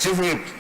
Chief Whip.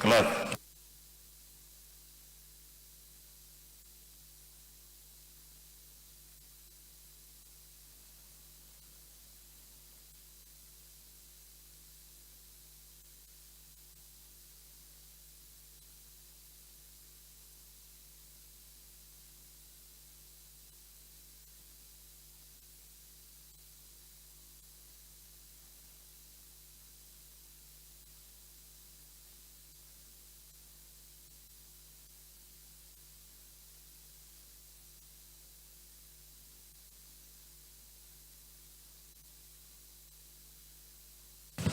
Clerk.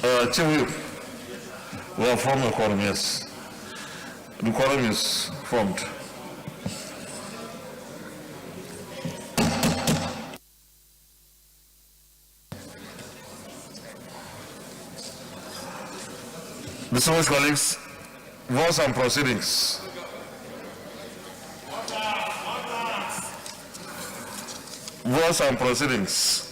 Chief Whip, we have formed a quorum, yes. The quorum is formed. Distinguished colleagues, votes and proceedings. Votes and proceedings.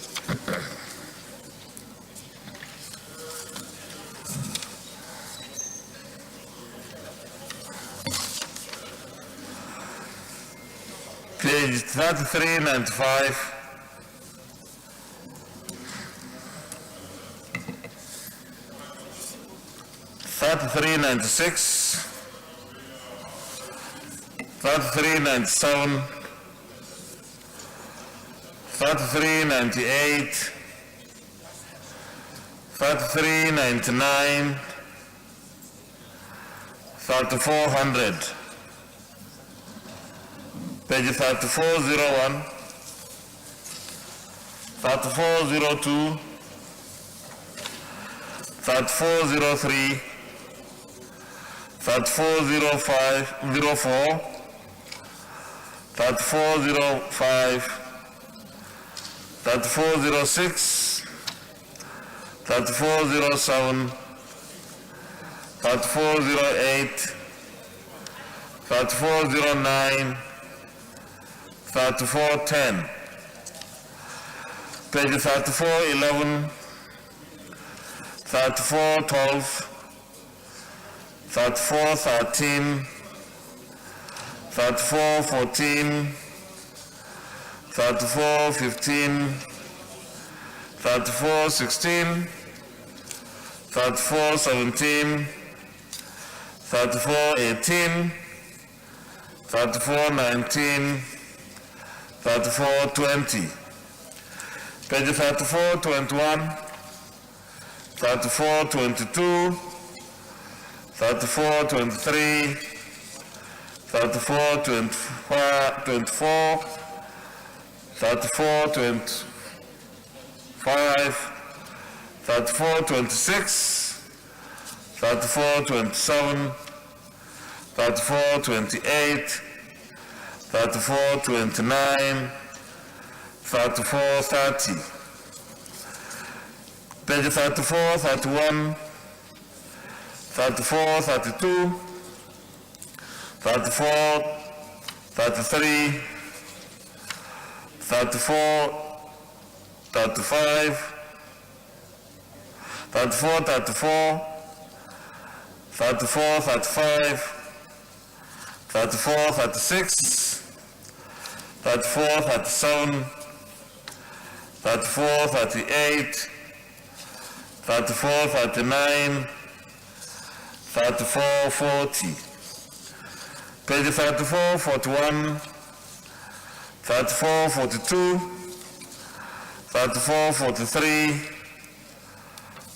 Page 3395. Thirty-three 96, 33 97, 33 98, 33 99, 3400, page 3401, 3402, 3403, 3405, 3405, 3406, 3407, 3408, 3409, 3410, page 3411, 3412, 3413, 3414, 3415, 3416, 3417, 3418, 3419, 3420, page 3421, 3422, 3423, 3424, 3425, 3426, 3427, 3428, 3429, 3430, page 3431, 34, 32, 34, 33, 34, 35, 34, 34, 34, 35, 34, 36, 34, 37, 34, 38, 34, 39, 3440, page 3441, 3442, 3443,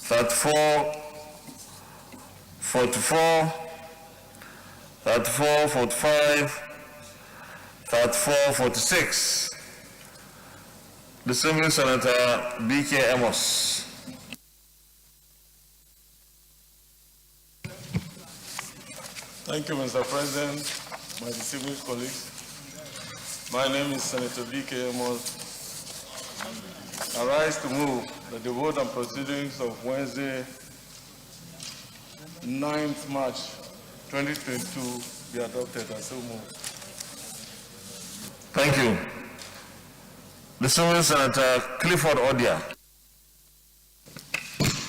3444, 3445, 3446. Distinguished Senator B.K. Amos. Thank you, Mr. President, my distinguished colleagues. My name is Senator B.K. Amos. I rise to move that the vote and proceedings of Wednesday, 9th March 2022 be adopted as so moved. Thank you. Distinguished Senator Clifford Odia.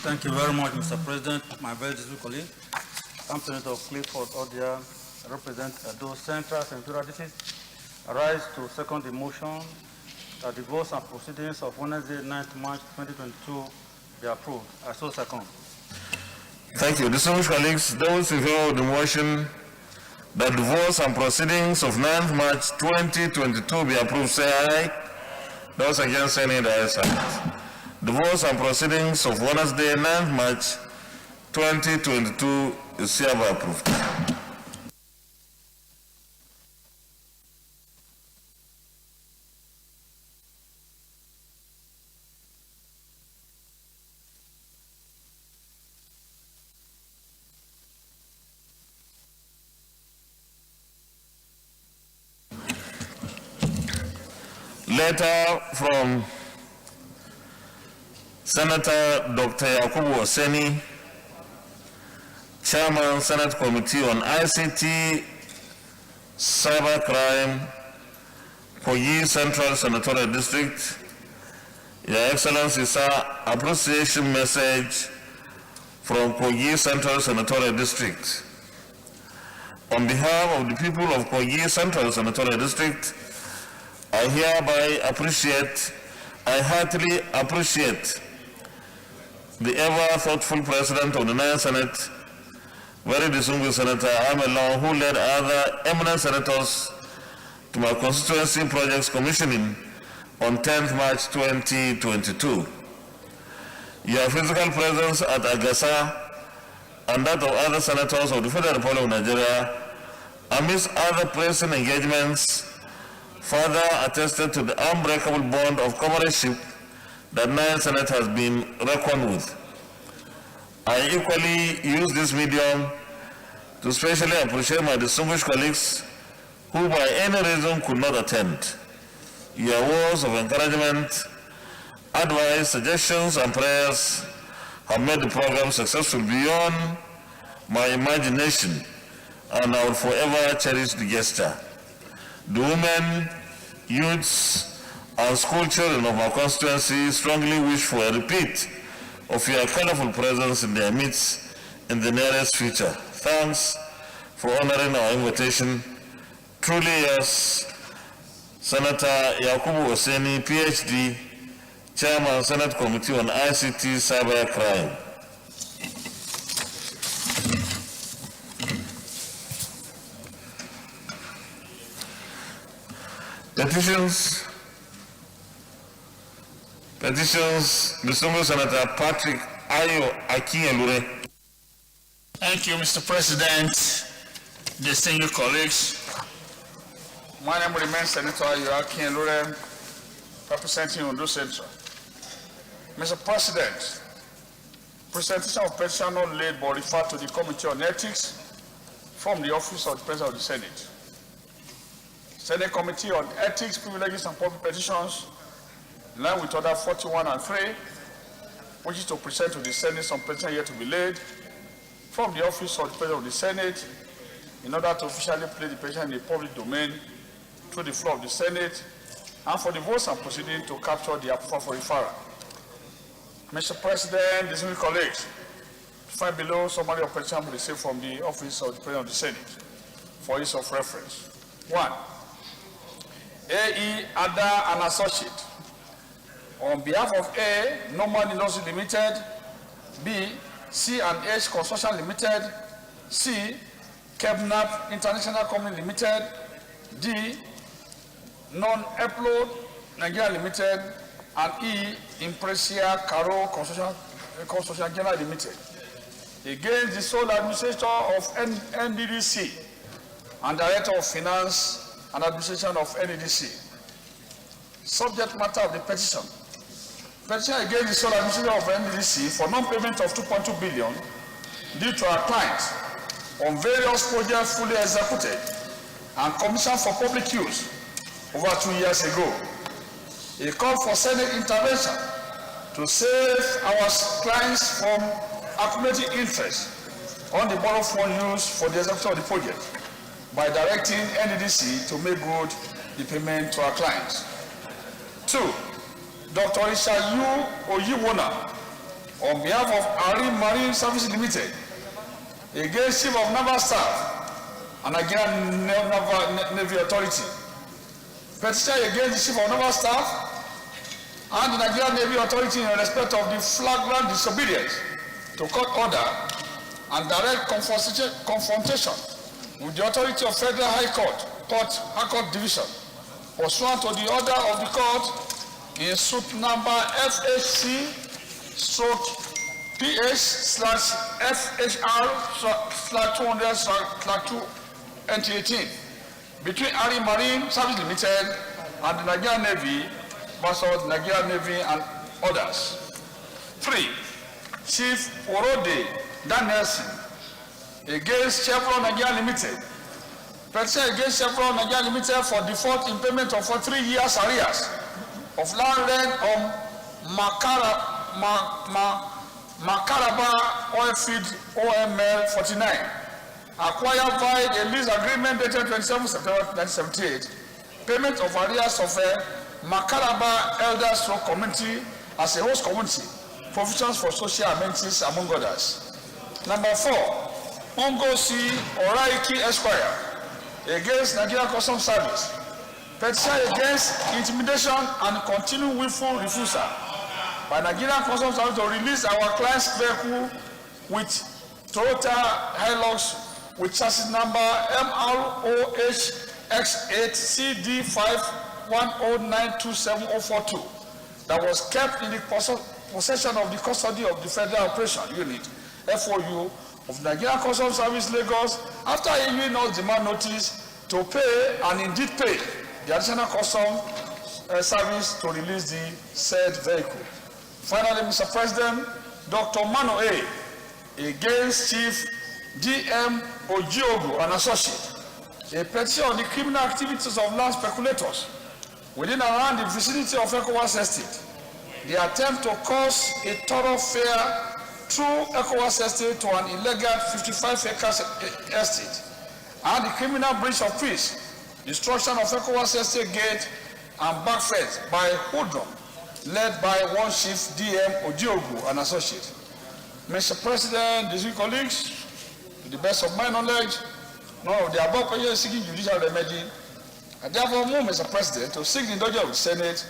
Thank you very much, Mr. President, my very distinguished colleague. I'm Senator Clifford Odia. I represent Edo Central Senatorial District. I rise to second the motion that the votes and proceedings of Wednesday, 9th March 2022 be approved. I so second. Thank you. Distinguished colleagues, those in favor of the motion that the votes and proceedings of 9th March 2022 be approved, say aye. Those against, say nay. The ayes have it. The votes and proceedings of Wednesday, 9th March 2022 is hereby approved. Letter from Senator Dr. Yakubu Oseni, Chairman, Senate Committee on ICT, Cybercrime, Kogi Central Senatorial District. Your Excellency, sir, appreciation message from Kogi Central Senatorial District. On behalf of the people of Kogi Central Senatorial District, I hereby I heartily appreciate the ever thoughtful President of the Ninth Senate, very distinguished Senator Amelon, who led other eminent senators to my constituency projects commissioning on 10th March 2022. Your physical presence at Agasa and that of other senators of the Federal Republic of Nigeria, amidst other pressing engagements, further attested to the unbreakable bond of comradeship that Ninth Senate has been reckoned with. I equally use this medium to specially appreciate my distinguished colleagues who by any reason could not attend. Your words of encouragement, advice, suggestions, and prayers have made the program successful beyond my imagination, and I will forever cherish the gesture. The women, youths, and school children of my constituency strongly wish for a repeat of your colorful presence in their midst in the nearest future. Thanks for honoring our invitation. Truly yours, Senator Yakubu Oseni, PhD, Chairman, Senate Committee on ICT, Cybercrime. Petitions, distinguished Senator Patrick Ayo Akinyelure. Thank you, Mr. President, distinguished colleagues. My name remains Senator Ayo Akinyelure, representing Ondo Central. Mr. President, presentation of petition not laid but referred to the Committee on Ethics from the Office of the President of the Senate. Senate Committee on Ethics, Privileges and Public Petitions, in line with Order 41 and 3, which is to present to the Senate some petition yet to be laid from the Office of the President of the Senate in order to officially place the petition in the public domain through the floor of the Senate and for the votes and proceedings to capture the approval for referral. Mr. President, distinguished colleagues, find below summary of petition received from the Office of the President of the Senate for ease of reference. 1. A.E. Ada and Associate. On behalf of A, Norman Industry Limited, B, C&H Construction Limited, C, Kebnap International Company Limited, D, Non-Upload Nigeria Limited, and E, Impresia Caro Construction General Limited, against the sole administrator of NDDC and Director of Finance and Administration of NDDC. Subject matter of the petition. Petition against the sole administrator of NDDC for non-payment of 2.2 billion due to our clients on various projects fully executed and commissioned for public use over 2 years ago. A call for Senate intervention to save our clients from accumulating interest on the borrowed fund used for the execution of the project by directing NDDC to make good the payment to our clients. 2. Dr. Ishayu Oyiwona, on behalf of Ari Marine Services Limited, against Chief of Naval Staff and again Navy Authority. Petition against the Chief of Naval Staff and the Nigerian Navy Authority in respect of the flagrant disobedience to court order and direct confrontation with the authority of Federal High Court Division, pursuant to the order of the court in suit number FHC/PH/FHR/200/2 between Ari Marine Service Limited and the Nigerian Navy versus Nigerian Navy and others. 3. Chief Orode Danielson against Chevron Nigeria Limited. Petition against Chevron Nigeria Limited for default in payment of for 3 years arrears of land rent on Makaraba Oilfield OML 49, acquired via a lease agreement dated 27 September 1978, payment of arrears of Makaraba Elders Road Community as a host community, provisions for social amenities, among others. Number 4, Ongosi Oraiki Esquire against Nigeria Customs Service, petition against intimidation and continued willful refusal by Nigerian Customs Service to release our client's vehicle with Toyota Hilux with chassis number MROH-X8CD51092742 that was kept in the possession of the custody of the Federal Operation Unit FOU of Nigerian Customs Service Lagos after issuing us demand notice to pay and indeed pay the additional custom service to release the said vehicle. Finally, Mr. President, Dr. Mano A. against Chief D.M. Ojiogu and Associate, a petition on the criminal activities of land speculators within and around the vicinity of ECOWAS Estate. The attempt to cause a thoroughfare through ECOWAS Estate to an illegal 55-acre estate, and the criminal breach of peace, destruction of ECOWAS Estate gate and back fence by hoodlum, led by one Chief D.M. Ojiogu and Associate. Mr. President, distinguished colleagues, to the best of my knowledge, none of the above persons seeking judicial remedy. I therefore move, Mr. President, to seek the indulgence of the Senate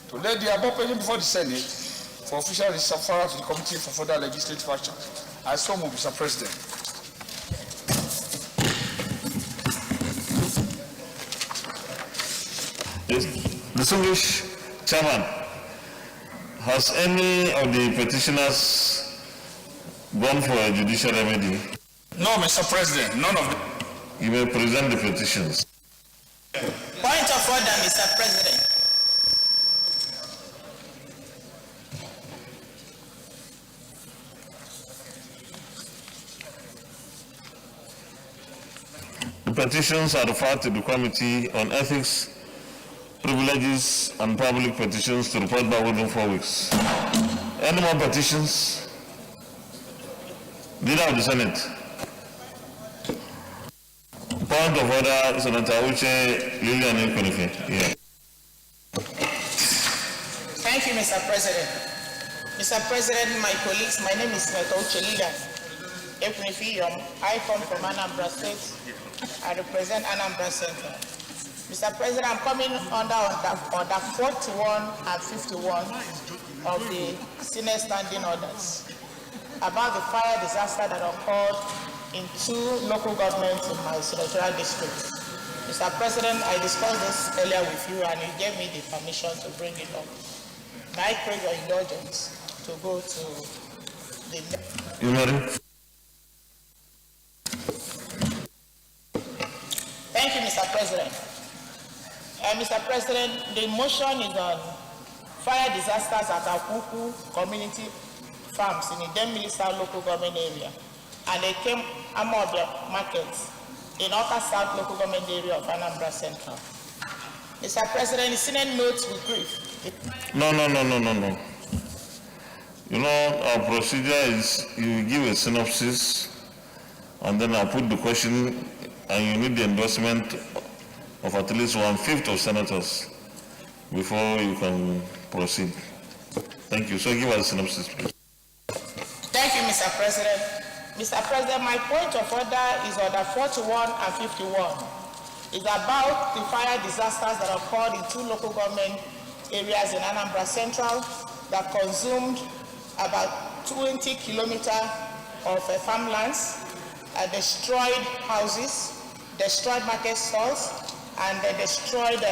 to let the above persons before the Senate for official referral to the Committee for further legislative action. I so move, Mr. President. Distinguished Chairman, has any of the petitioners gone for a judicial remedy? No, Mr. President, none of them. You may present the petitions. Point of order, Mr. President. The petitions are referred to the Committee on Ethics, Privileges and Public Petitions to report back within 4 weeks. Any more petitions? Leader of the Senate. Point of order, Senator Uche Lilian Ekonife. Yeah. Thank you, Mr. President. Mr. President, my colleagues, my name is Senator Uche Lilian Ekonife. I come from Anambra State. I represent Anambra Central. Mr. President, I'm coming under 41 and 51 of the Senate standing orders about the fire disaster that occurred in 2 local governments in my senatorial district. Mr. President, I discussed this earlier with you and you gave me the permission to bring it up. May I crave your indulgence to go to the... You ready? Thank you, Mr. President. Mr. President, the motion is on fire disasters at Akuku Community Farms in the Idemili South local government area and they came Amobia Market in Oka South local government area of Anambra Central. Mr. President, the Senate notes with grief. No. You know, our procedure is you give a synopsis and then I put the question and you need the endorsement of at least 1/5 of senators before you can proceed. Thank you. So give us a synopsis, please. Thank you, Mr. President. Mr. President, my point of order is order 41 and 51. It's about the fire disasters that occurred in 2 local government areas in Anambra Central that consumed about 20 kilometers of farmlands, destroyed houses, destroyed market stalls, and destroyed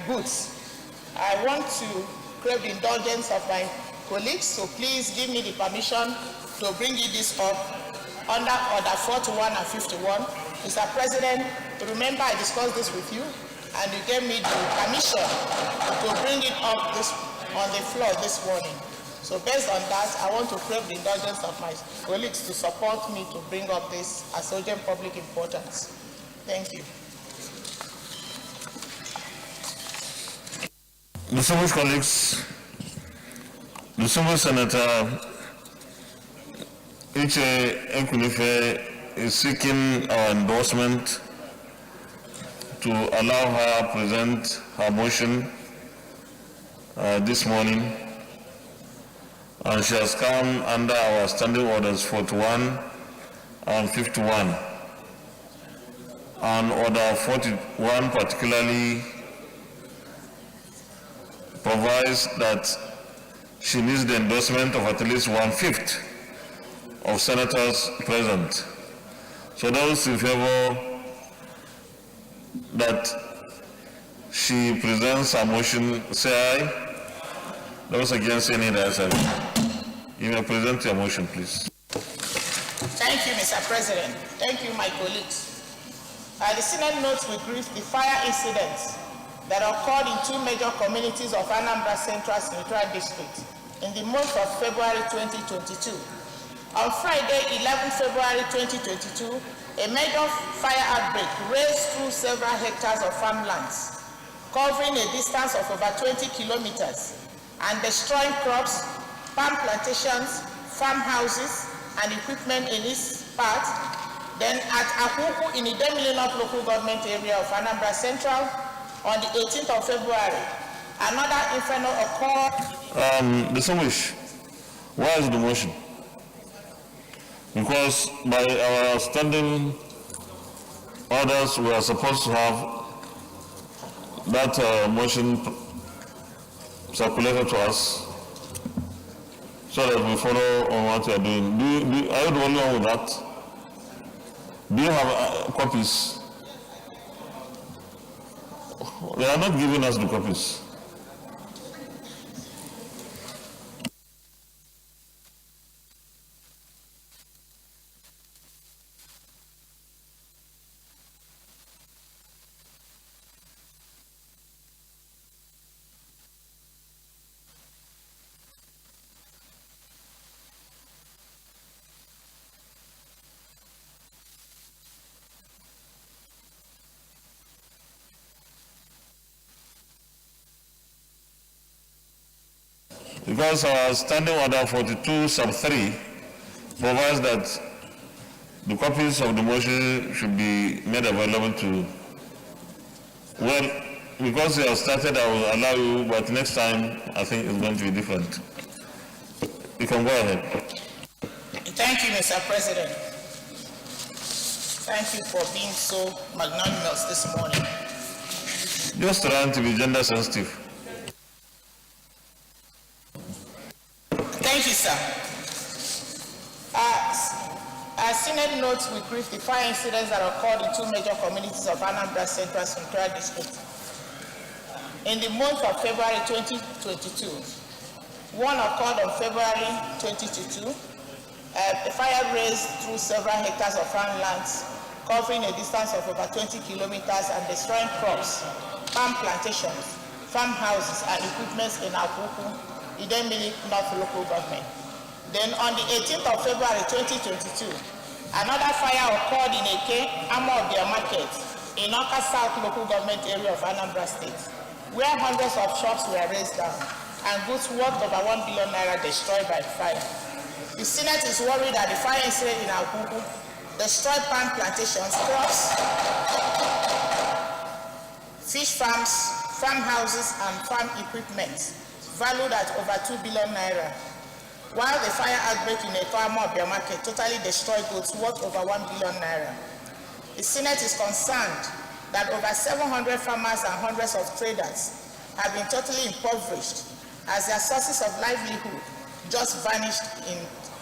goods. I want to crave the indulgence of my colleagues, so please give me the permission to bring this up under order 41 and 51. Mr. President, remember I discussed this with you and you gave me the permission to bring it up on the floor this morning. So based on that, I want to crave the indulgence of my colleagues to support me to bring up this as urgent public importance. Thank you. Distinguished colleagues, distinguished Senator Iche Ekwunife is seeking our endorsement to allow her present her motion this morning, and she has come under our standing orders 41 and 51. And order 41 particularly provides that she needs the endorsement of at least 1/5 of senators present. So those in favor that she presents her motion, say aye. Those against, any answer. You may present your motion, please. Thank you, Mr. President. Thank you, my colleagues. The Senate notes with grief the fire incidents that occurred in two major communities of Anambra Central Senatorial District in the month of February 2022. On Friday, 11 February 2022, a major fire outbreak raged through several hectares of farmlands, covering a distance of over 20 kilometers and destroying crops, palm plantations, farmhouses, and equipment in its part. Then at Akuku in the Demili North local government area of Anambra Central, on the 18th of February, another inferno occurred. Distinguished, why is the motion? Because by our standing orders, we are supposed to have that motion circulated to us so that we follow on what you are doing. Are you the only one with that? Do you have copies? They are not giving us the copies. Because our standing order 42 sub 3 provides that the copies of the motion should be made available to, well, because you have started, I will allow you, but next time I think it's going to be different. You can go ahead. Thank you, Mr. President. Thank you for being so magnanimous this morning. Just trying to be gender sensitive. Thank you, sir. Senate notes with grief the fire incidents that occurred in two major communities of Anambra Central Senatorial District in the month of February 2022. One occurred on February 2022. The fire raged through several hectares of farmlands, covering a distance of over 20 kilometers and destroying crops, palm plantations, farmhouses, and equipment in Akuku, Idemili North local government. Then on the 18th of February 2022, another fire occurred in Eke, Amobia Market, in Oka South local government area of Anambra State, where hundreds of shops were razed down and goods worth over 1 billion naira destroyed by fire. The Senate is worried that the fire incident in Akuku destroyed palm plantations, crops, fish farms, farmhouses, and farm equipment valued at over 2 billion naira, while the fire outbreak in Amobia Market totally destroyed goods worth over 1 billion naira. The Senate is concerned that over 700 farmers and hundreds of traders have been totally impoverished as their sources of livelihood just vanished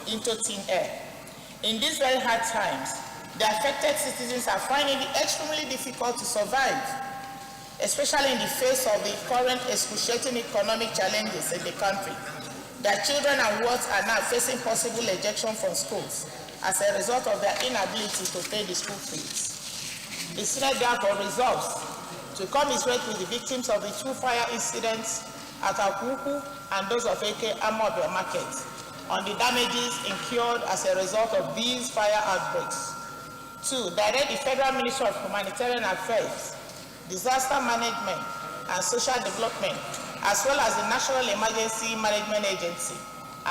into thin air. In these very hard times, the affected citizens are finding it extremely difficult to survive, especially in the face of the current excruciating economic challenges in the country. Their children and wards are now facing possible ejection from schools as a result of their inability to pay the school fees. The Senate therefore resolves to commiserate with the victims of the two fire incidents at Akuku and those of Eke Amobia Market on the damages incurred as a result of these fire outbreaks. 2. Direct the Federal Ministry of Humanitarian Affairs, Disaster Management, and Social Development as well as the National Emergency Management Agency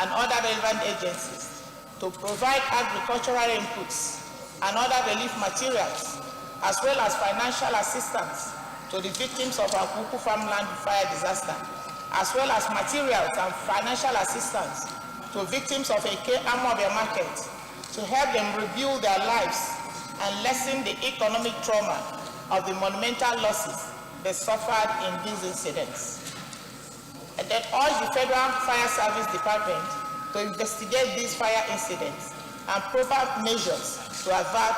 and other relevant agencies to provide agricultural inputs and other relief materials, as well as financial assistance to the victims of Akuku farmland fire disaster, as well as materials and financial assistance to victims of Anemia market to help them rebuild their lives and lessen the economic trauma of the monumental losses they suffered in these incidents. And then urge the Federal Fire Service Department to investigate these fire incidents and provide measures to avert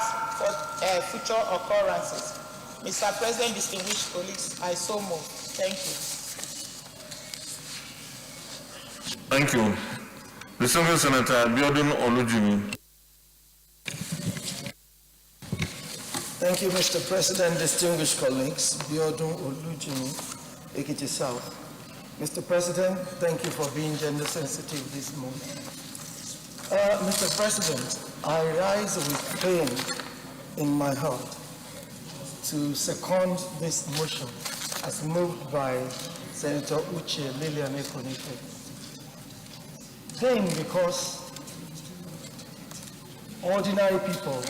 future occurrences. Mr. President, distinguished colleagues, I so move. Thank you. Thank you. Distinguished Senator Biodun Olujimi. Thank you, Mr. President, distinguished colleagues. Biodun Olujimi, Ekiti South. Mr. President, thank you for being gender sensitive this morning. Mr. President, I rise with pain in my heart to second this motion as moved by Senator Uche Lilian Ekonife. Pain because ordinary people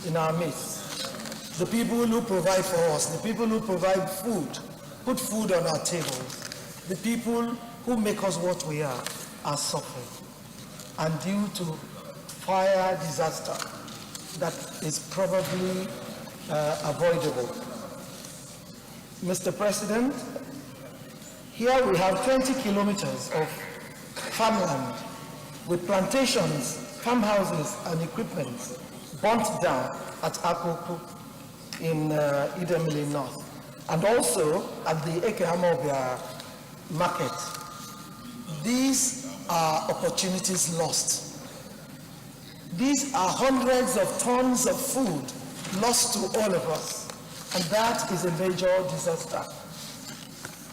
in our midst, the people who provide for us, the people who provide food, put food on our tables, the people who make us what we are suffering. And due to fire disaster that is probably avoidable. Mr. President, here we have 20 kilometers of farmland with plantations, farmhouses, and equipment burnt down at Akuku in Idemili North, and also at the Anemia market. These are opportunities lost. These are hundreds of tons of food lost to all of us, and that is a major disaster.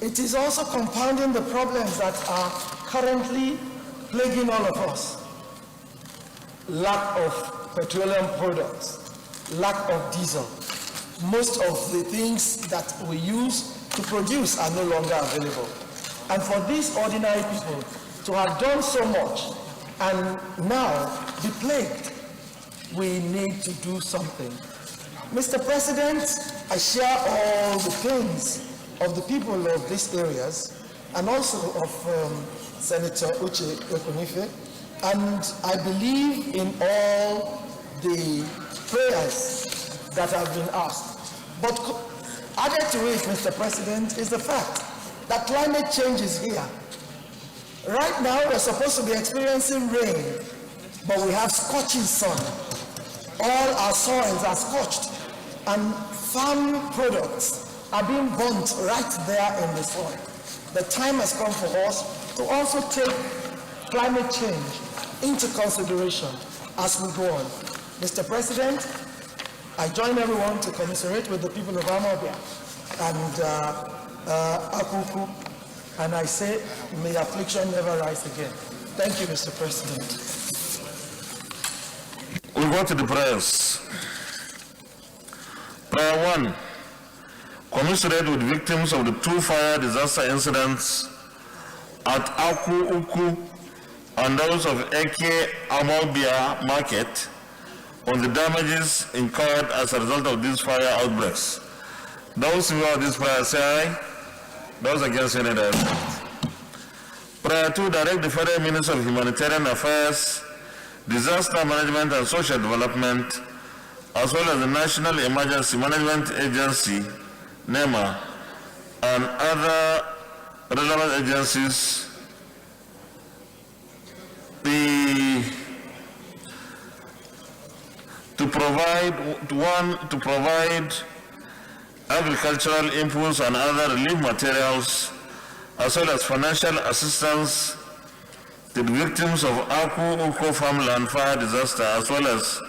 It is also compounding the problems that are currently plaguing all of us. Lack of petroleum products, lack of diesel. Most of the things that we use to produce are no longer available. And for these ordinary people to have done so much and now be plagued, we need to do something. Mr. President, I share all the pains of the people of these areas and also of Senator Uche Ekonife, and I believe in all the prayers that have been asked. But added to it, Mr. President, is the fact that climate change is here. Right now, we're supposed to be experiencing rain, but we have scorching sun. All our soils are scorched, and farm products are being burnt right there in the soil. The time has come for us to also take climate change into consideration as we go on. Mr. President, I join everyone to commiserate with the people of Anemia and Akuku, and I say, may affliction never rise again. Thank you, Mr. President. We go to the prayers. Prayer 1. Commiserate with victims of the 2 fire disaster incidents at Akuku and those of Eke Anemia market on the damages incurred as a result of these fire outbreaks. Those who are this prayer say aye. Those against say nay. Prayer 2. Direct the Federal Minister of Humanitarian Affairs, Disaster Management and Social Development, as well as the National Emergency Management Agency, NEMA, and other relevant agencies to provide agricultural inputs and other relief materials, as well as financial assistance to the victims of Akuku farmland fire disaster, as well as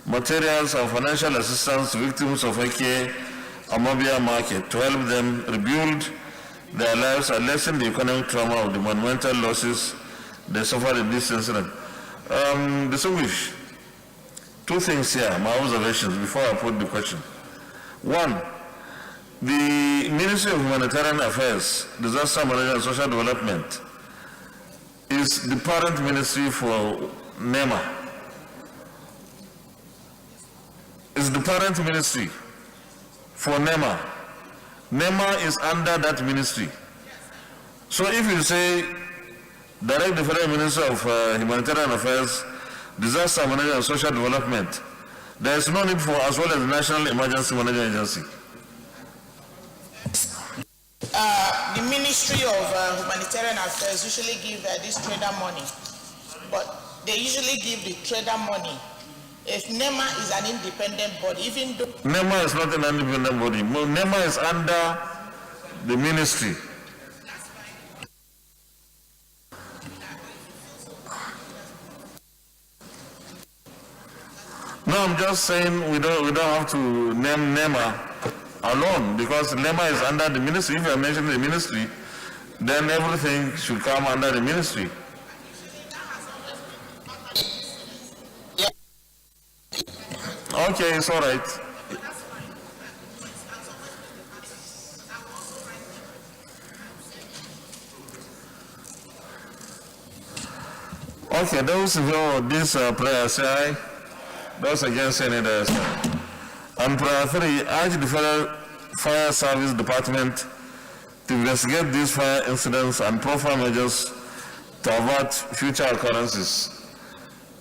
materials and financial assistance to victims of Eke Anemia market to help them rebuild their lives and lessen the economic trauma of the monumental losses they suffered in this incident. Distinguished, 2 things here, my observations before I put the question. 1, The Ministry of Humanitarian Affairs, Disaster Management and Social Development is the parent ministry for NEMA. It's the parent ministry for NEMA. NEMA is under that ministry. So if you say direct the Federal Ministry of Humanitarian Affairs, Disaster Management and Social Development, there is no need for as well as the National Emergency Management Agency. The Ministry of Humanitarian Affairs usually give this trader money, but they usually give the trader money. If NEMA is an independent body, even though... NEMA is not an independent body. NEMA is under the ministry. No, I'm just saying we don't have to name NEMA alone, because NEMA is under the ministry. If you are mentioning the ministry, then everything should come under the ministry. Okay, it's all right. Okay, those who know this prayer say aye. Those against any others. And prayer 3, urge the Federal Fire Service Department to investigate these fire incidents and profile measures to avert future occurrences.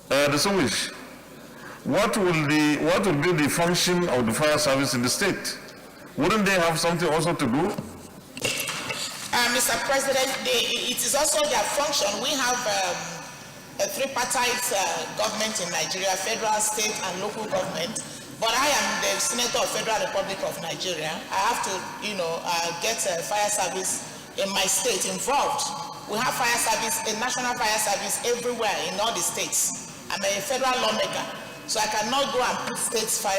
Distinguished, what will be the function of the fire service in the state? Wouldn't they have something also to do? Mr. President, it is also their function. We have a tripartite government in Nigeria, federal, state, and local government. But I am the Senator of Federal Republic of Nigeria. I have to, get fire service in my state involved. We have fire service, a national fire service everywhere in all the states. I'm a federal lawmaker, so I cannot go and put states fire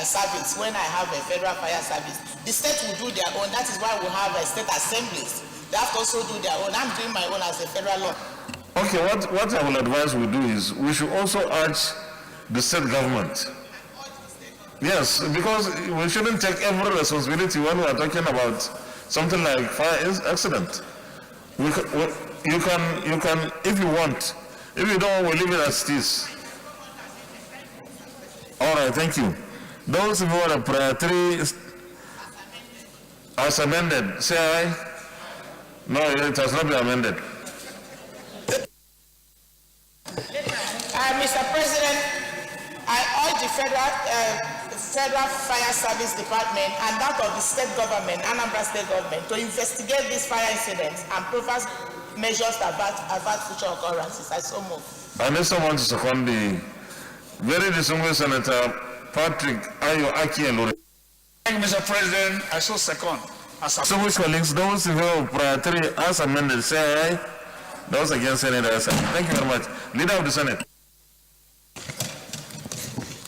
service when I have a federal fire service. The state will do their own. That is why we have state assemblies. They have to also do their own. I'm doing my own as a federal law. Okay, what I will advise we do is we should also urge the state government. Yes, because we shouldn't take every responsibility when we are talking about something like fire accident. You can, if you want. If you don't, we'll leave it as it is. All right, thank you. Those who want prayer 3 as amended, say aye. No, it has not been amended. Mr. President, I urge the Federal Fire Service Department and that of the state government, Anambra State government, to investigate these fire incidents and provide measures to avert future occurrences. I so move. I need someone to second the very distinguished Senator Patrick Ayo Aki Elore. Thank you, Mr. President. I so second. Distinguished colleagues, those in favor of prayer 3 as amended, say aye. Those against Senate, say aye. Thank you very much. Leader of the Senate.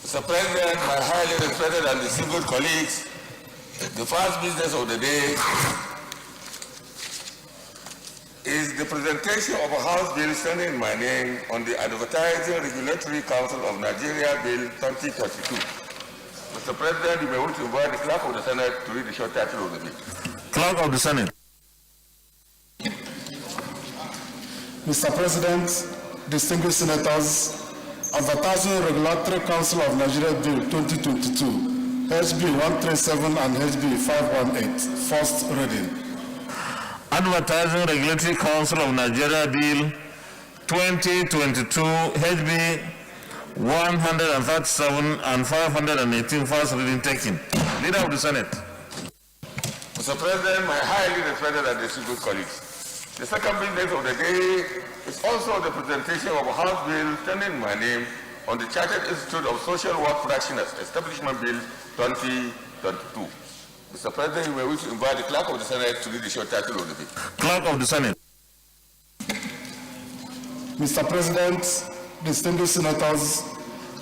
Mr. President, my highly respected and distinguished colleagues, the first business of the day is the presentation of a House bill standing in my name on the Advertising Regulatory Council of Nigeria Bill 2032. Mr. President, you may want to invite the Clerk of the Senate to read the short title of the bill. Clerk of the Senate. Mr. President, distinguished senators, Advertising Regulatory Council of Nigeria Bill 2022, HB 137 and HB 518, first reading. Advertising Regulatory Council of Nigeria Bill 2022, HB 137 and 518, first reading taken. Leader of the Senate. Mr. President, my highly respected and distinguished colleagues, the second business of the day is also the presentation of a House bill standing in my name on the Chartered Institute of Social Work Practitioners Establishment Bill 2022. Mr. President, you may wish to invite the Clerk of the Senate to read the short title of the bill. Clerk of the Senate. Mr. President, distinguished senators,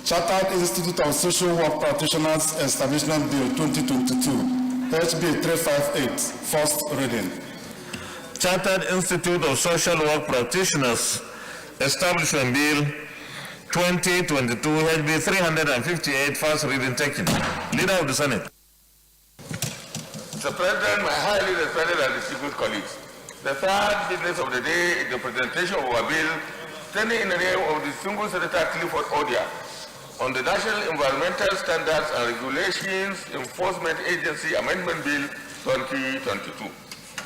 Chartered Institute of Social Work Practitioners Establishment Bill 2022, HB 358, first reading. Chartered Institute of Social Work Practitioners Establishment Bill 2022, HB 358, first reading taken. Leader of the Senate. Mr. President, my highly respected and distinguished colleagues, the third business of the day is the presentation of our bill standing in the name of the distinguished Senator Clifford Odia on the National Environmental Standards and Regulations Enforcement Agency Amendment Bill 2022.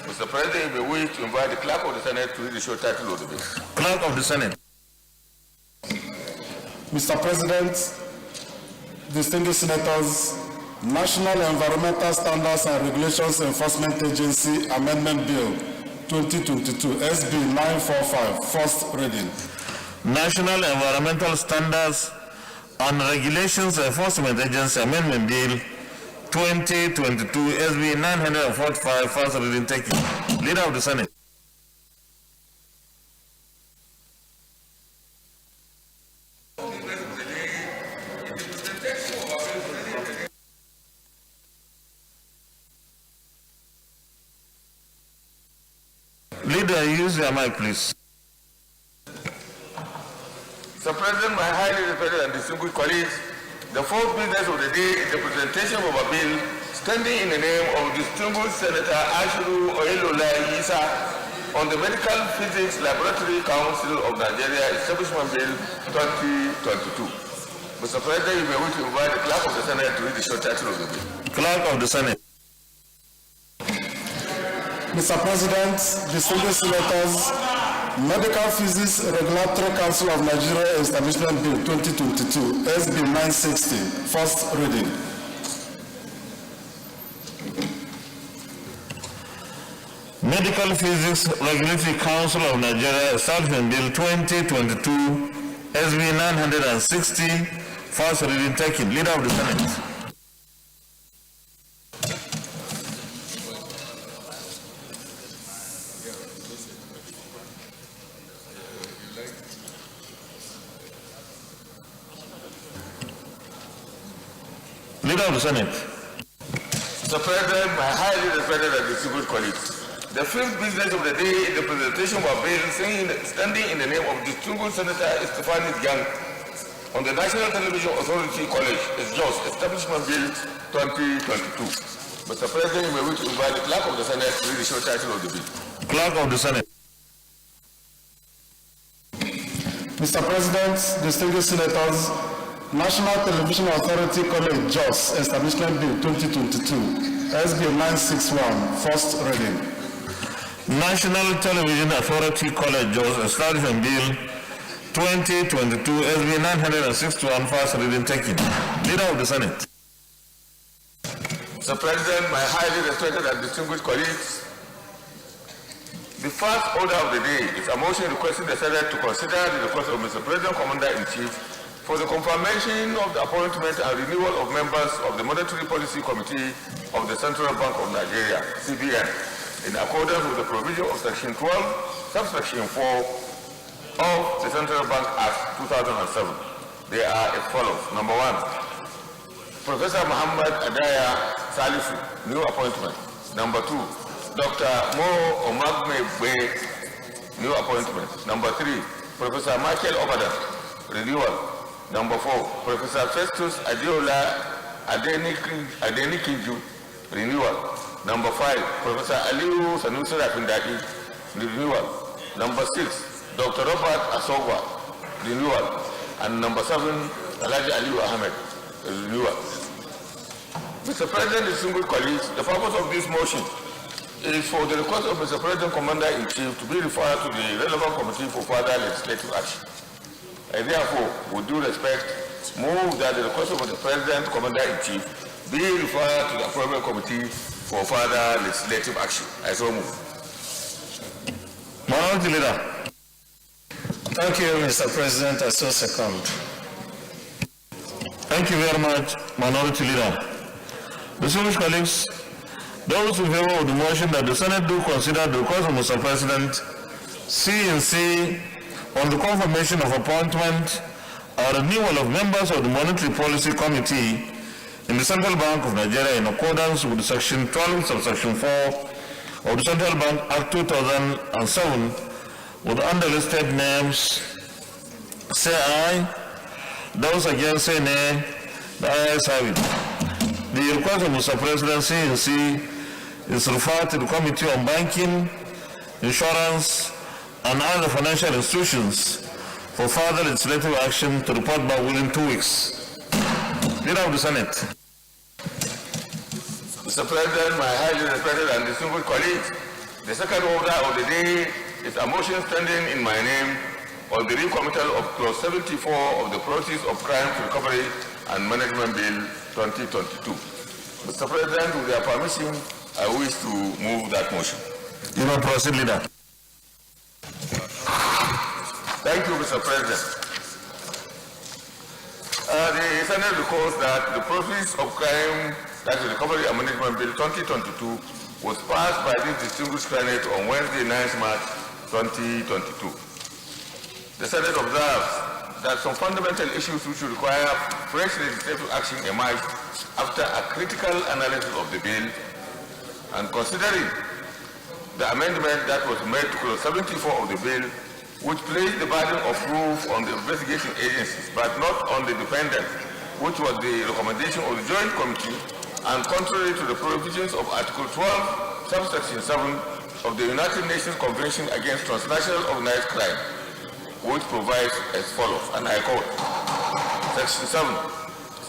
Mr. President, you may wish to invite the Clerk of the Senate to read the short title of the bill. Clerk of the Senate. Mr. President, distinguished senators, National Environmental Standards and Regulations Enforcement Agency Amendment Bill 2022, SB 945, first reading. National Environmental Standards and Regulations Enforcement Agency Amendment Bill 2022, SB 945, first reading taken. Leader of the Senate. Leader, use your mic, please. Mr. President, my highly respected and distinguished colleagues, the fourth business of the day is the presentation of a bill standing in the name of distinguished Senator Ashiru Oyelola Isa on the Medical Physics Laboratory Council of Nigeria Establishment Bill 2022. Mr. President, you may wish to invite the Clerk of the Senate to read the short title of the bill. Clerk of the Senate. Mr. President, distinguished senators, Medical Physics Regulatory Council of Nigeria Establishment Bill 2022, SB 960, first reading. Medical Physics Regulatory Council of Nigeria Establishment Bill 2022, SB 960, first reading taken. Leader of the Senate. Leader of the Senate. Mr. President, my highly respected and distinguished colleagues, the fifth business of the day is the presentation of a bill standing in the name of distinguished Senator Estefanis Young on the National Television Authority College, Jos Establishment Bill 2022. Mr. President, you may wish to invite the Clerk of the Senate to read the short title of the bill. Clerk of the Senate. Mr. President, distinguished senators, National Television Authority College, Jos Establishment Bill 2022, SB 961, first reading. National Television Authority College, Jos Establishment Bill 2022, SB 961, first reading taken. Leader of the Senate. Mr. President, my highly respected and distinguished colleagues, the first order of the day is a motion requesting the Senate to consider the request of Mr. President, Commander-in-Chief, for the confirmation of the appointment and renewal of members of the Monetary Policy Committee of the Central Bank of Nigeria, CBN, in accordance with the provision of Section 12, subsection 4 of the Central Bank Act 2007. They are as follows. Number 1, Professor Muhammad Adaya Salisu, new appointment. Number 2, Dr. Mo Omagme Bwe, new appointment. Number 3, Professor Michael Obadan, renewal. Number 4, Professor Festus Adiola Adenikinju, renewal. Number 5, Professor Aliu Sanusi Rafindaki, renewal. Number 6, Dr. Robert Asogwa, renewal. And number 7, Alhaji Aliu Ahmed, renewal. Mr. President, distinguished colleagues, the purpose of this motion is for the request of Mr. President, Commander-in-Chief to be referred to the relevant committee for further legislative action. I therefore, with due respect, move that the request of the President, Commander-in-Chief be referred to the appropriate committee for further legislative action. I so move. Minority Leader. Thank you, Mr. President. I so second. Thank you very much, Minority Leader. Distinguished colleagues, those in favor of the motion that the Senate do consider the request of Mr. President, C&C, on the confirmation of appointment or renewal of members of the Monetary Policy Committee in the Central Bank of Nigeria in accordance with Section 12, subsection 4 of the Central Bank Act 2007 with the unlisted names, say aye. Those against say nay. The ayes have it. The request of Mr. President, C&C, is referred to the Committee on Banking, Insurance, and other financial institutions for further legislative action to report back within 2 weeks. Leader of the Senate. Mr. President, my highly respected and distinguished colleagues, the second order of the day is a motion standing in my name on the recommittal of Clause 74 of the Proceeds of Crimes Recovery and Management Bill 2022. Mr. President, with your permission, I wish to move that motion. You may proceed, Leader. Thank you, Mr. President. The Senate records that the Proceeds of Crime, that is Recovery and Management Bill 2022, was passed by this distinguished Senate on Wednesday, 9th March 2022. The Senate observes that some fundamental issues which require fresh legislative action emerged after a critical analysis of the bill, and considering the amendment that was made to Clause 74 of the bill, which placed the burden of proof on the investigating agencies but not on the defendant, which was the recommendation of the Joint Committee, and contrary to the provisions of Article 12, subsection 7 of the United Nations Convention Against Transnational Organized Crime, which provides as follows, and I quote, Section 7,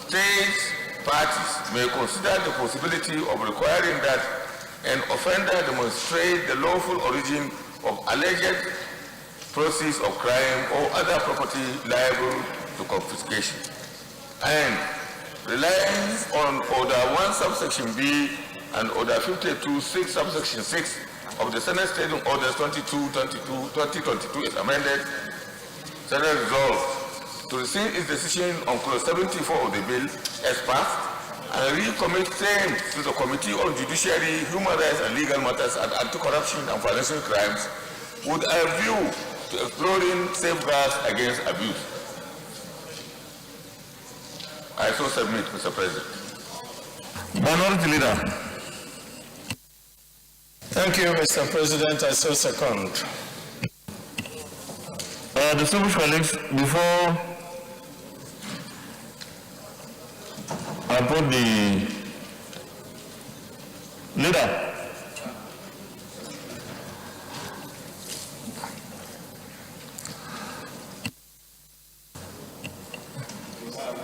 states parties may consider the possibility of requiring that an offender demonstrate the lawful origin of alleged proceeds of crime or other property liable to confiscation, and relying on Order 1 subsection B and Order 52.6 subsection 6 of the Senate Standing Orders 2022 is amended, Senate resolves to rescind its decision on Clause 74 of the bill as passed and recommit same to the Committee on Judiciary, Human Rights and Legal Matters and Anti-Corruption and Financial Crimes with a view to exploring safeguards against abuse. I so submit, Mr. President. Minority Leader. Thank you, Mr. President. I so second. Distinguished colleagues, before I put the leader,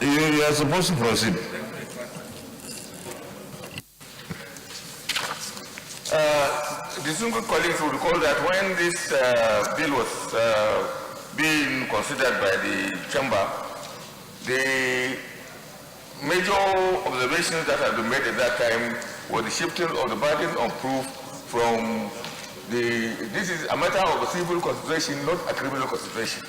you are supposed to proceed. Distinguished colleagues will recall that when this bill was being considered by the chamber, the major observations that had been made at that time were the shifting of the burden of proof from this is a matter of a civil consideration, not a criminal consideration.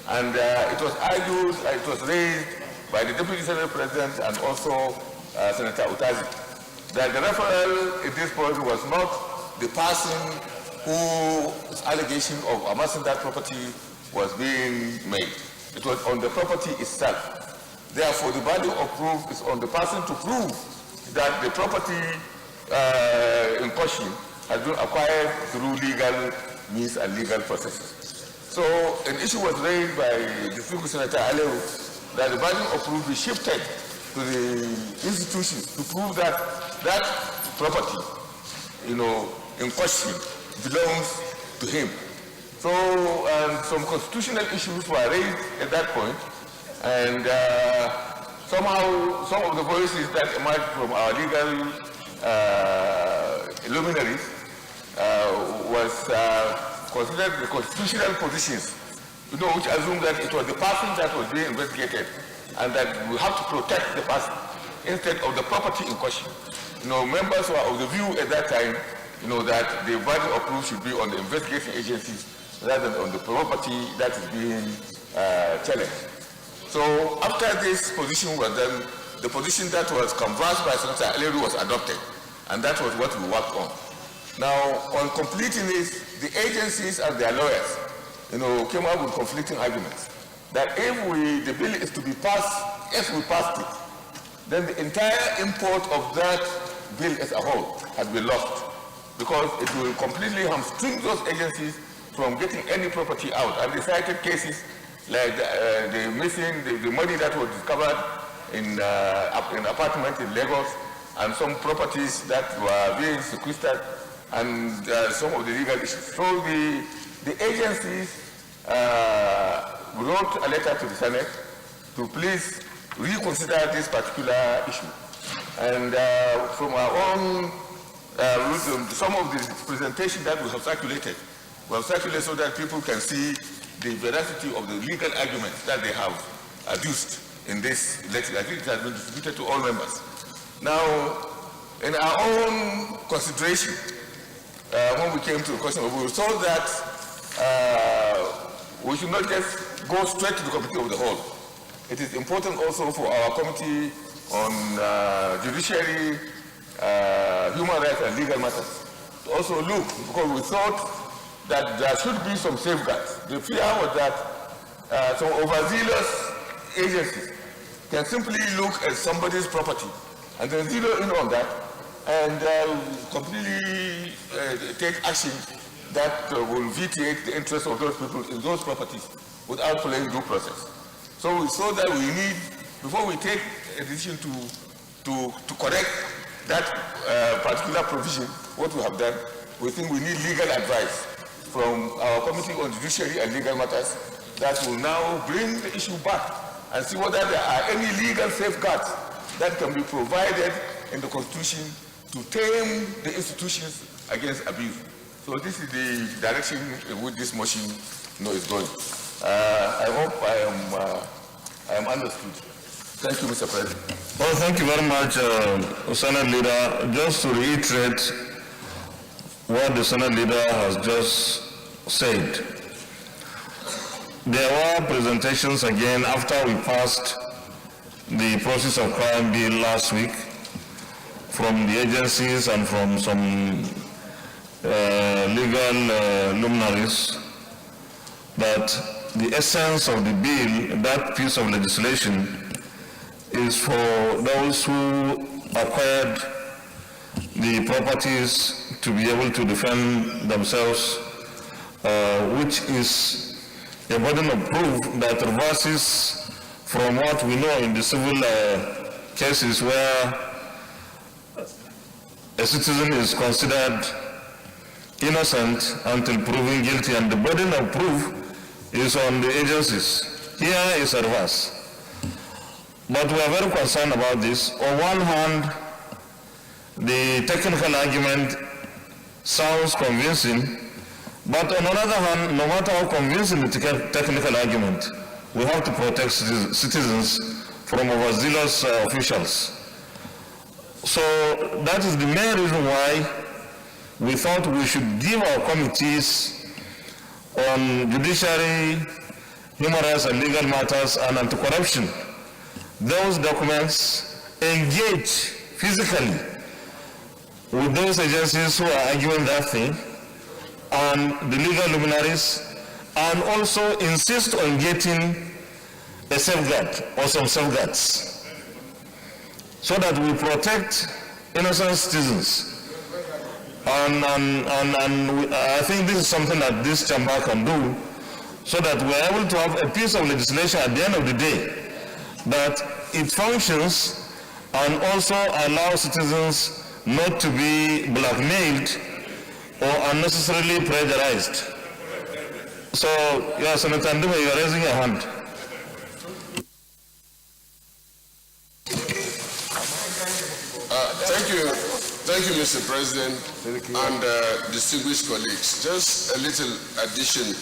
And it was argued, it was raised by the Deputy Senate President and also Senator Utazi, that the referral at this point was not the person whose allegation of amassing that property was being made. It was on the property itself. Therefore, the burden of proof is on the person to prove that the property in question has been acquired through legal means and legal processes. So, an issue was raised by Distinguished Senator Aleru that the burden of proof be shifted to the institutions to prove that that property, in question belongs to him. So some constitutional issues were raised at that point, and somehow some of the voices that emerged from our legal luminaries was considered the constitutional positions, which assumed that it was the person that was being investigated and that we have to protect the person instead of the property in question. Members were of the view at that time, that the burden of proof should be on the investigating agencies rather than on the property that is being challenged. So after this position was done, the position that was conversed by Senator Aleru was adopted, and that was what we worked on. Now, on completing this, the agencies and their lawyers, came up with conflicting arguments. That if the bill is to be passed, if we passed it, then the entire import of that bill as a whole has been lost, because it will completely hamstring those agencies from getting any property out. And they cited cases like the money that was discovered in an apartment in Lagos, and some properties that were being sequestered and some of the legal issues. So the agencies wrote a letter to the Senate to please reconsider this particular issue. And from our own, some of the presentation that we have circulated so that people can see the veracity of the legal arguments that they have adduced in this letter. I think it has been distributed to all members. Now, in our own consideration, when we came to the question, we saw that we should not just go straight to the committee of the whole. It is important also for our committee on judiciary, human rights and legal matters to also look, because we thought that there should be some safeguards. The fear was that some overzealous agencies can simply look at somebody's property and then zero in on that and completely take action that will vitiate the interests of those people in those properties without following due process. So we saw that we need, before we take a decision to correct that particular provision, what we have done, we think we need legal advice from our Committee on Judiciary and Legal Matters that will now bring the issue back and see whether there are any legal safeguards that can be provided in the Constitution to tame the institutions against abuse. So this is the direction in which this motion is going. I hope I am understood. Thank you, Mr. President. Well, thank you very much, Senate Leader. Just to reiterate what the Senate Leader has just said, there were presentations again after we passed the process of crime bill last week from the agencies and from some legal luminaries that the essence of the bill, that piece of legislation, is for those who acquired the properties to be able to defend themselves, which is a burden of proof that reverses from what we know in the civil cases where a citizen is considered innocent until proven guilty, and the burden of proof is on the agencies. Here is a reverse. But we are very concerned about this. On one hand, the technical argument sounds convincing, but on another hand, no matter how convincing the technical argument, we have to protect citizens from overzealous officials. So that is the main reason why we thought we should give our committees on judiciary, human rights and legal matters, and anti-corruption those documents, engage physically with those agencies who are arguing that thing and the legal luminaries, and also insist on getting a safeguard or some safeguards so that we protect innocent citizens. And I think this is something that this chamber can do so that we're able to have a piece of legislation at the end of the day that it functions and also allows citizens not to be blackmailed or unnecessarily pressurized. So, yeah, Senator Nduma, you are raising your hand. Thank you, Mr. President and distinguished colleagues. Just a little addition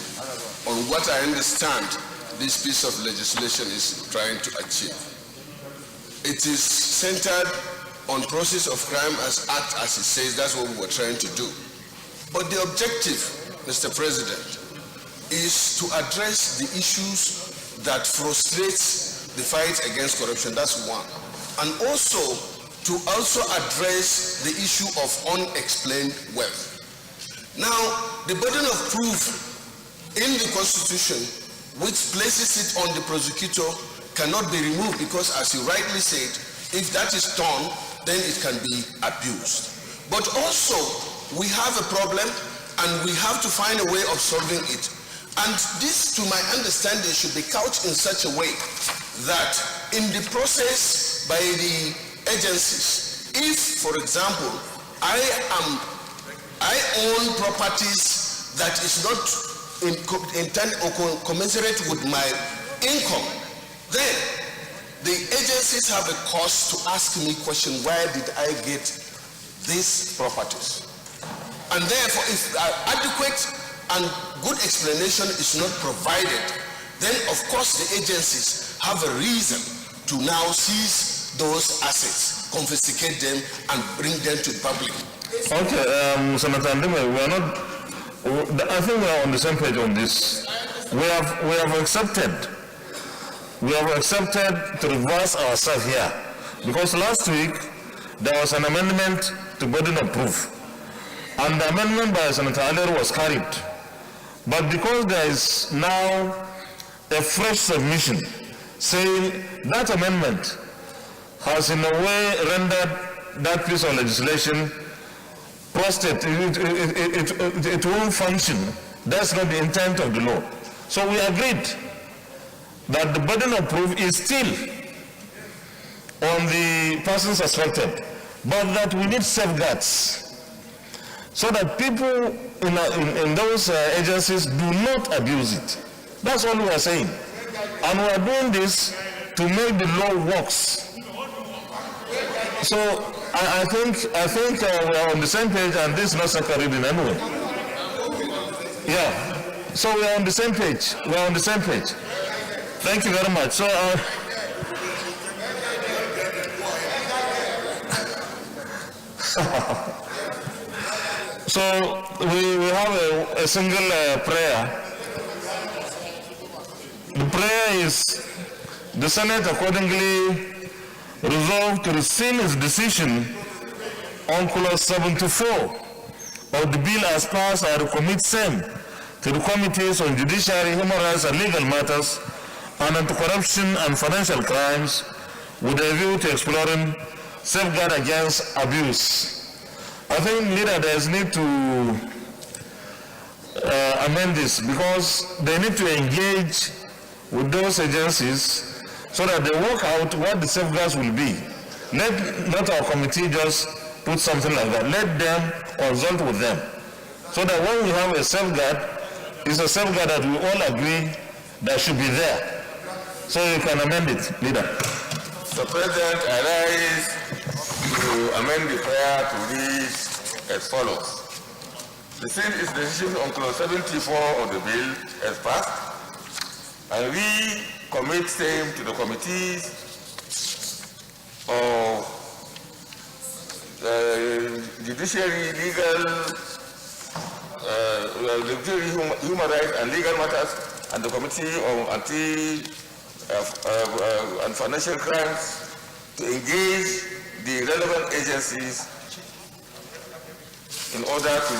on what I understand this piece of legislation is trying to achieve. It is centered on process of crime as act as it says. That's what we were trying to do. But the objective, Mr. President, is to address the issues that frustrates the fight against corruption. That's one. And also to address the issue of unexplained wealth. Now, the burden of proof in the Constitution, which places it on the prosecutor, cannot be removed because, as you rightly said, if that is done, then it can be abused. But also, we have a problem and we have to find a way of solving it. And this, to my understanding, should be couched in such a way that in the process by the agencies, If, for example, I own properties that is not intended or commensurate with my income, then the agencies have a cause to ask me question, where did I get these properties? And therefore, if adequate and good explanation is not provided, then of course the agencies have a reason to now seize those assets, confiscate them, and bring them to the public. Okay, Senator Ndime, I think we are on the same page on this. We have accepted to reverse ourselves here, because last week there was an amendment to burden of proof, and the amendment by Senator Aller was carried. But because there is now a fresh submission saying that amendment has in a way rendered that piece of legislation prostate, it won't function. That's not the intent of the law. So we agreed that the burden of proof is still on the person suspected, but that we need safeguards so that people in those agencies do not abuse it. That's all we are saying. And we are doing this to make the law works. So I think we are on the same page, and this is not second reading anyway. Yeah. So we are on the same page. We are on the same page. Thank you very much. So so we have a single prayer. The prayer is, the Senate accordingly resolved to rescind its decision on clause 74 of the bill as passed and recommit same to the Committees on Judiciary, Human Rights and Legal Matters and Anti-Corruption and Financial Crimes with a view to exploring safeguard against abuse. I think leaders need to amend this, because they need to engage with those agencies so that they work out what the safeguards will be. Let our committee just put something like that. Let them consult with them, so that when we have a safeguard, it's a safeguard that we all agree that should be there. So you can amend it, leader. Mr. President, I rise to amend the prayer to read as follows. Rescind its decision on clause 74 of the bill as passed, and we commit same to the committees of judiciary, human rights and legal matters, and the committee of and financial crimes to engage the relevant agencies in order to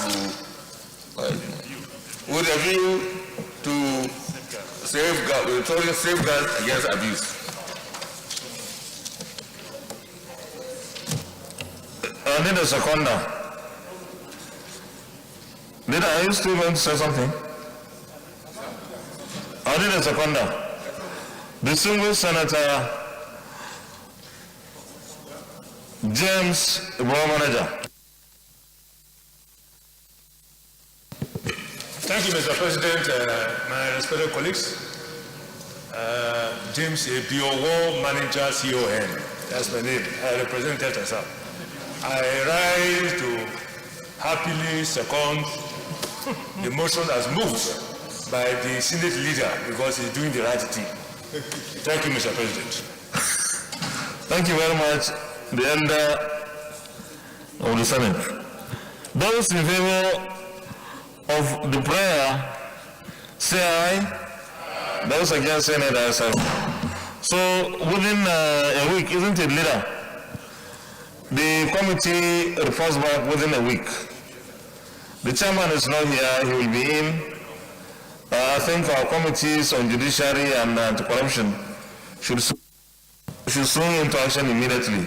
with a view to safeguard against abuse. I need a seconder. Leader, are you still going to say something? I need a seconder. Distinguished Senator James Manager. Thank you, Mr. President, my respected colleagues. James Ebiowo, Manager, CON. That's my name. I represent Delta. I rise to happily second the motion as moved by the Senate leader, because he's doing the right thing. Thank you, Mr. President. Thank you very much, the elder of the Senate. Those in favor of the prayer, say aye. Those against, say nay. So within a week, isn't it, leader? The committee reports back within a week. The chairman is not here, he will be in. I think our committees on judiciary and anti-corruption should swing into action immediately,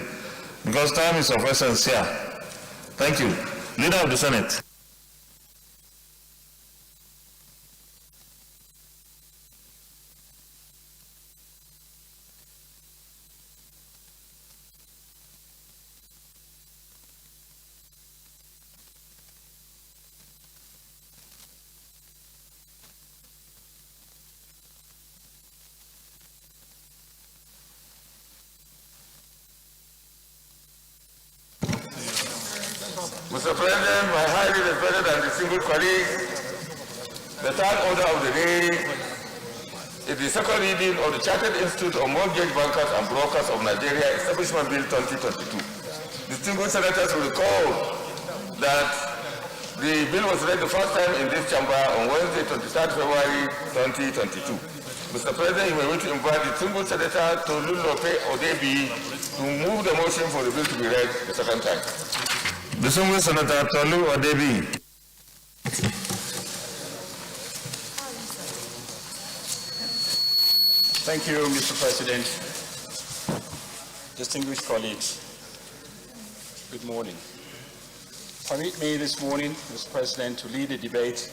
because time is of essence here. Thank you. Leader of the Senate. Mr. President, my highly respected and distinguished colleagues, the third order of the day is the second reading of the Chartered Institute of Mortgage Bankers and Brokers of Nigeria Establishment Bill 2022. Distinguished senators will recall that the bill was read the first time in this chamber on Wednesday, 23rd February 2022. Mr. President, you may wish to invite the distinguished senator Tolulope Odebi to move the motion for the bill to be read the second time. Distinguished Senator Tolu Odebi. Thank you, Mr. President. Distinguished colleagues, good morning. Permit me this morning, Mr. President, to lead a debate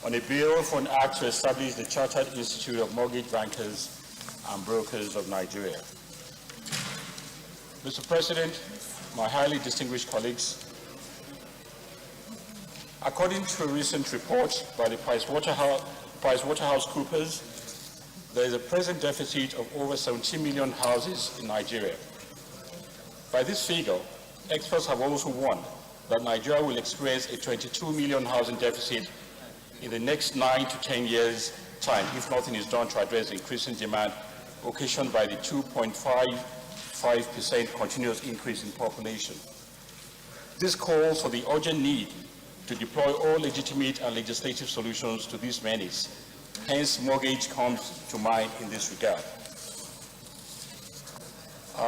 on a bill for an act to establish the Chartered Institute of Mortgage Bankers and Brokers of Nigeria. Mr. President, my highly distinguished colleagues, according to a recent report by the PricewaterhouseCoopers, there is a present deficit of over 17 million houses in Nigeria. By this figure, experts have also warned that Nigeria will experience a 22 million housing deficit in the next 9 to 10 years' time if nothing is done to address the increasing demand occasioned by the 2.55% continuous increase in population. This calls for the urgent need to deploy all legitimate and legislative solutions to this menace. Hence, mortgage comes to mind in this regard.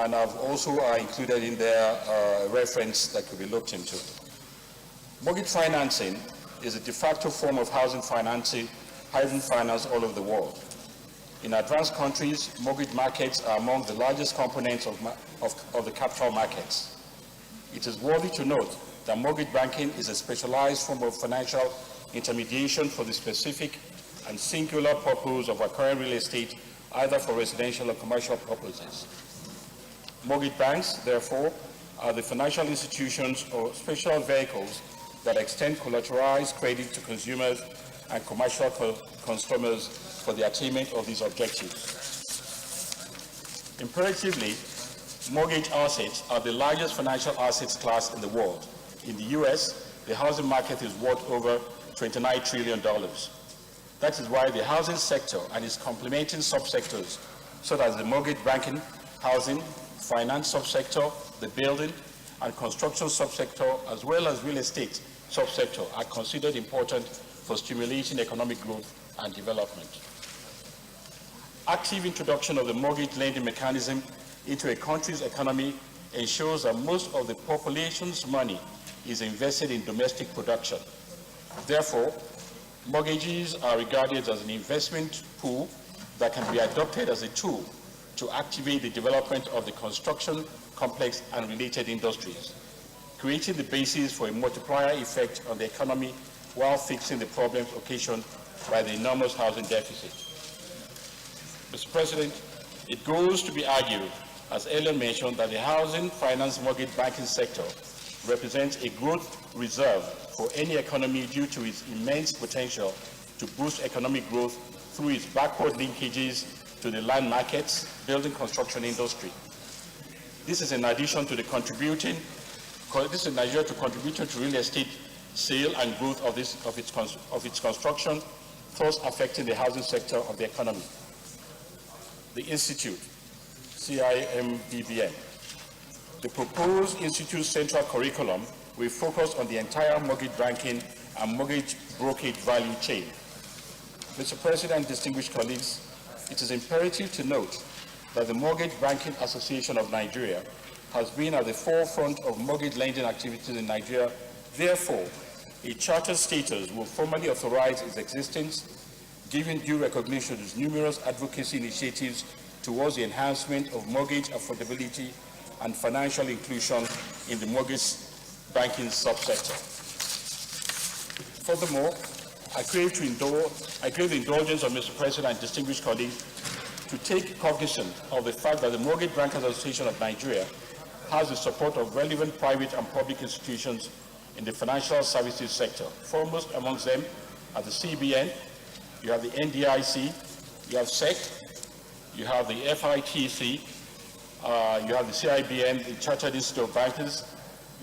And I've also included in there a reference that could be looked into. Mortgage financing is a de facto form of housing finance all over the world. In advanced countries, mortgage markets are among the largest components of the capital markets. It is worthy to note that mortgage banking is a specialized form of financial intermediation for the specific and singular purpose of acquiring real estate, either for residential or commercial purposes. Mortgage banks, therefore, are the financial institutions or special vehicles that extend collateralized credit to consumers and commercial customers for the attainment of these objectives. Imperatively, mortgage assets are the largest financial assets class in the world. In the US, the housing market is worth over $29 trillion. That is why the housing sector and its complementing subsectors, such as the mortgage banking, housing, finance subsector, the building and construction subsector, as well as real estate subsector, are considered important for stimulating economic growth and development. Active introduction of the mortgage lending mechanism into a country's economy ensures that most of the population's money is invested in domestic production. Therefore, mortgages are regarded as an investment pool that can be adopted as a tool to activate the development of the construction complex and related industries, creating the basis for a multiplier effect on the economy while fixing the problems occasioned by the enormous housing deficit. Mr. President, it goes to be argued, as earlier mentioned, that the housing finance mortgage banking sector represents a growth reserve for any economy due to its immense potential to boost economic growth through its backward linkages to the land markets, building construction industry. This is in addition to contributing to real estate sale and growth of its construction, thus affecting the housing sector of the economy. The Institute, CIMBBN. The proposed Institute's central curriculum will focus on the entire mortgage banking and mortgage brokerage value chain. Mr. President, distinguished colleagues, it is imperative to note that the Mortgage Banking Association of Nigeria has been at the forefront of mortgage lending activities in Nigeria. Therefore, a charter status will formally authorize its existence, giving due recognition to its numerous advocacy initiatives towards the enhancement of mortgage affordability and financial inclusion in the mortgage banking subsector. Furthermore, I crave the indulgence of Mr. President and distinguished colleagues to take cognizance of the fact that the Mortgage Bankers Association of Nigeria has the support of relevant private and public institutions in the financial services sector. Foremost amongst them are the CBN, you have the NDIC, you have SEC, you have the FITC, you have the CIBN, the Chartered Institute of Bankers,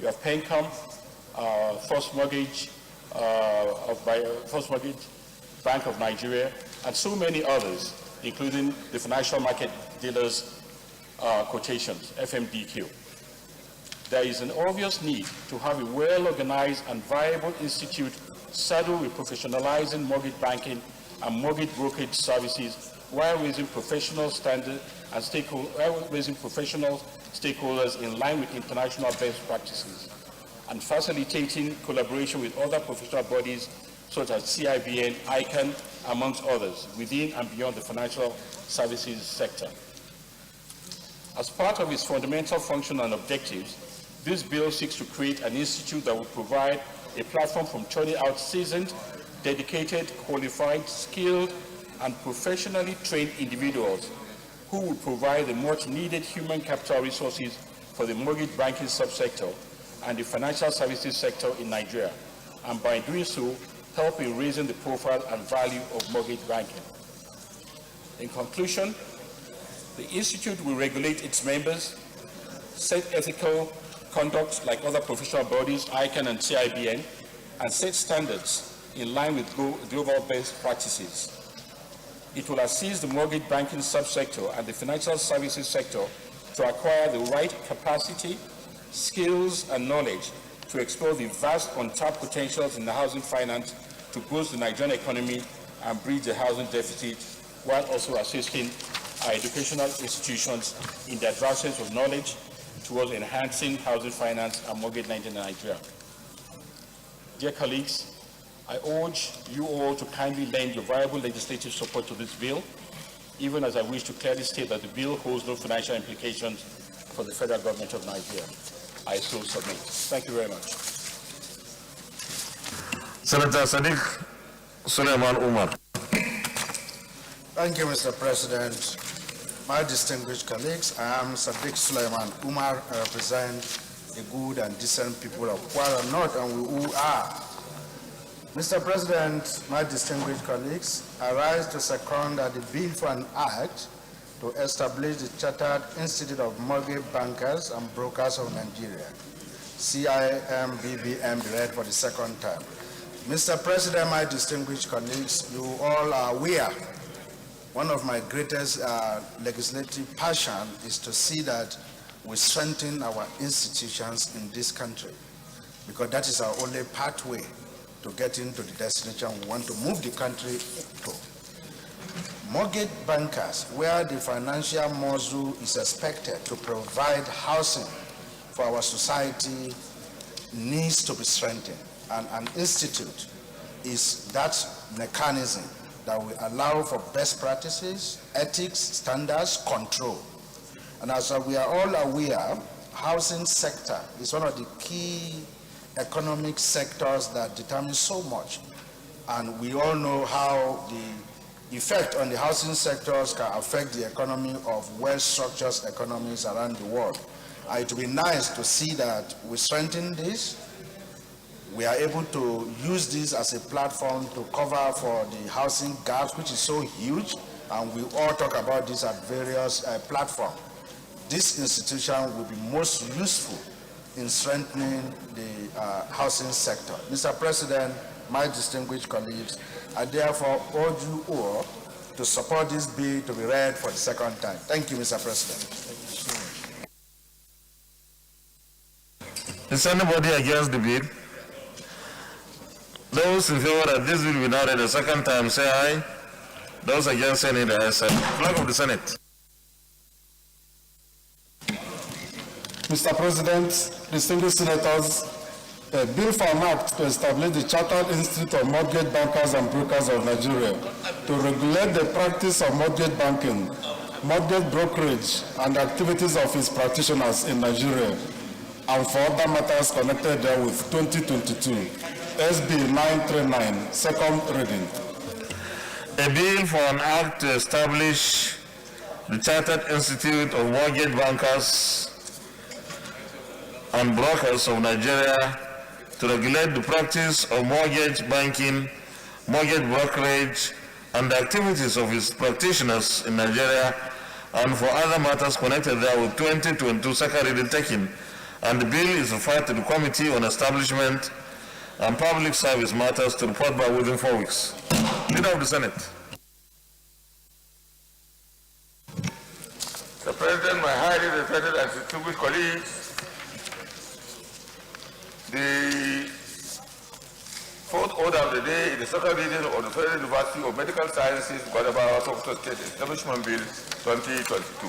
you have PENCOM, First Mortgage First Mortgage Bank of Nigeria, and so many others, including the Financial Market Dealers Quotations, FMDQ. There is an obvious need to have a well-organized and viable institute saddled with professionalizing mortgage banking and mortgage brokerage services while raising professional standards and stakeholders in line with international best practices, and facilitating collaboration with other professional bodies such as CIBN, ICANN, amongst others, within and beyond the financial services sector. As part of its fundamental function and objectives, this bill seeks to create an institute that will provide a platform from churning out seasoned, dedicated, qualified, skilled, and professionally trained individuals who will provide the much needed human capital resources for the mortgage banking subsector and the financial services sector in Nigeria, and by doing so, help in raising the profile and value of mortgage banking. In conclusion, the Institute will regulate its members, set ethical conduct like other professional bodies, ICANN and CIBN, and set standards in line with global best practices. It will assist the mortgage banking subsector and the financial services sector to acquire the right capacity, skills, and knowledge to explore the vast untapped potentials in the housing finance to boost the Nigerian economy and bridge the housing deficit, while also assisting our educational institutions in the advancement of knowledge towards enhancing housing finance and mortgage lending in Nigeria. Dear colleagues, I urge you all to kindly lend your viable legislative support to this bill, even as I wish to clearly state that the bill holds no financial implications for the federal government of Nigeria. I so submit. Thank you very much. Senator Sadiq Suleiman Umar. Thank you, Mr. President. My distinguished colleagues, I am Sadiq Suleiman Umar. I represent the good and decent people of Kwara North, and we who are. Mr. President, my distinguished colleagues, I rise to second that the bill for an act to establish the Chartered Institute of Mortgage Bankers and Brokers of Nigeria, CIMBBM, be read for the second time. Mr. President, my distinguished colleagues, you all are aware one of my greatest legislative passion is to see that we strengthen our institutions in this country, because that is our only pathway to get into the destination we want to move the country to. Mortgage bankers, where the financial muscle is expected to provide housing for our society, needs to be strengthened. And an institute is that mechanism that will allow for best practices, ethics, standards, control. And as we are all aware, housing sector is one of the key economic sectors that determines so much. And we all know how the effect on the housing sectors can affect the economy of well-structured economies around the world. It would be nice to see that we strengthen this. We are able to use this as a platform to cover for the housing gaps, which is so huge, and we all talk about this at various platforms. This institution will be most useful in strengthening the housing sector. Mr. President, my distinguished colleagues, I therefore urge you all to support this bill to be read for the second time. Thank you, Mr. President. Is anybody against the bill? Those in favor that this bill be now read a second time, say aye. Those against, say nay. Flag of the Senate. Mr. President, distinguished senators, a bill for an act to establish the Chartered Institute of Mortgage Bankers and Brokers of Nigeria to regulate the practice of mortgage banking, mortgage brokerage, and activities of its practitioners in Nigeria, and for other matters connected therewith, 2022, SB 939, second reading. A bill for an act to establish the Chartered Institute of Mortgage Bankers and Brokers of Nigeria to regulate the practice of mortgage banking, mortgage brokerage, and the activities of its practitioners in Nigeria, and for other matters connected there with 2022 second reading taken and the bill is referred to the Committee on Establishment and Public Service Matters to report back within 4 weeks. Leader of the Senate. Mr. President, my highly respected and distinguished colleagues, the fourth order of the day is the second reading of the Federal University of Medical Sciences, Guadalajara, Sokoto State Establishment Bill 2022.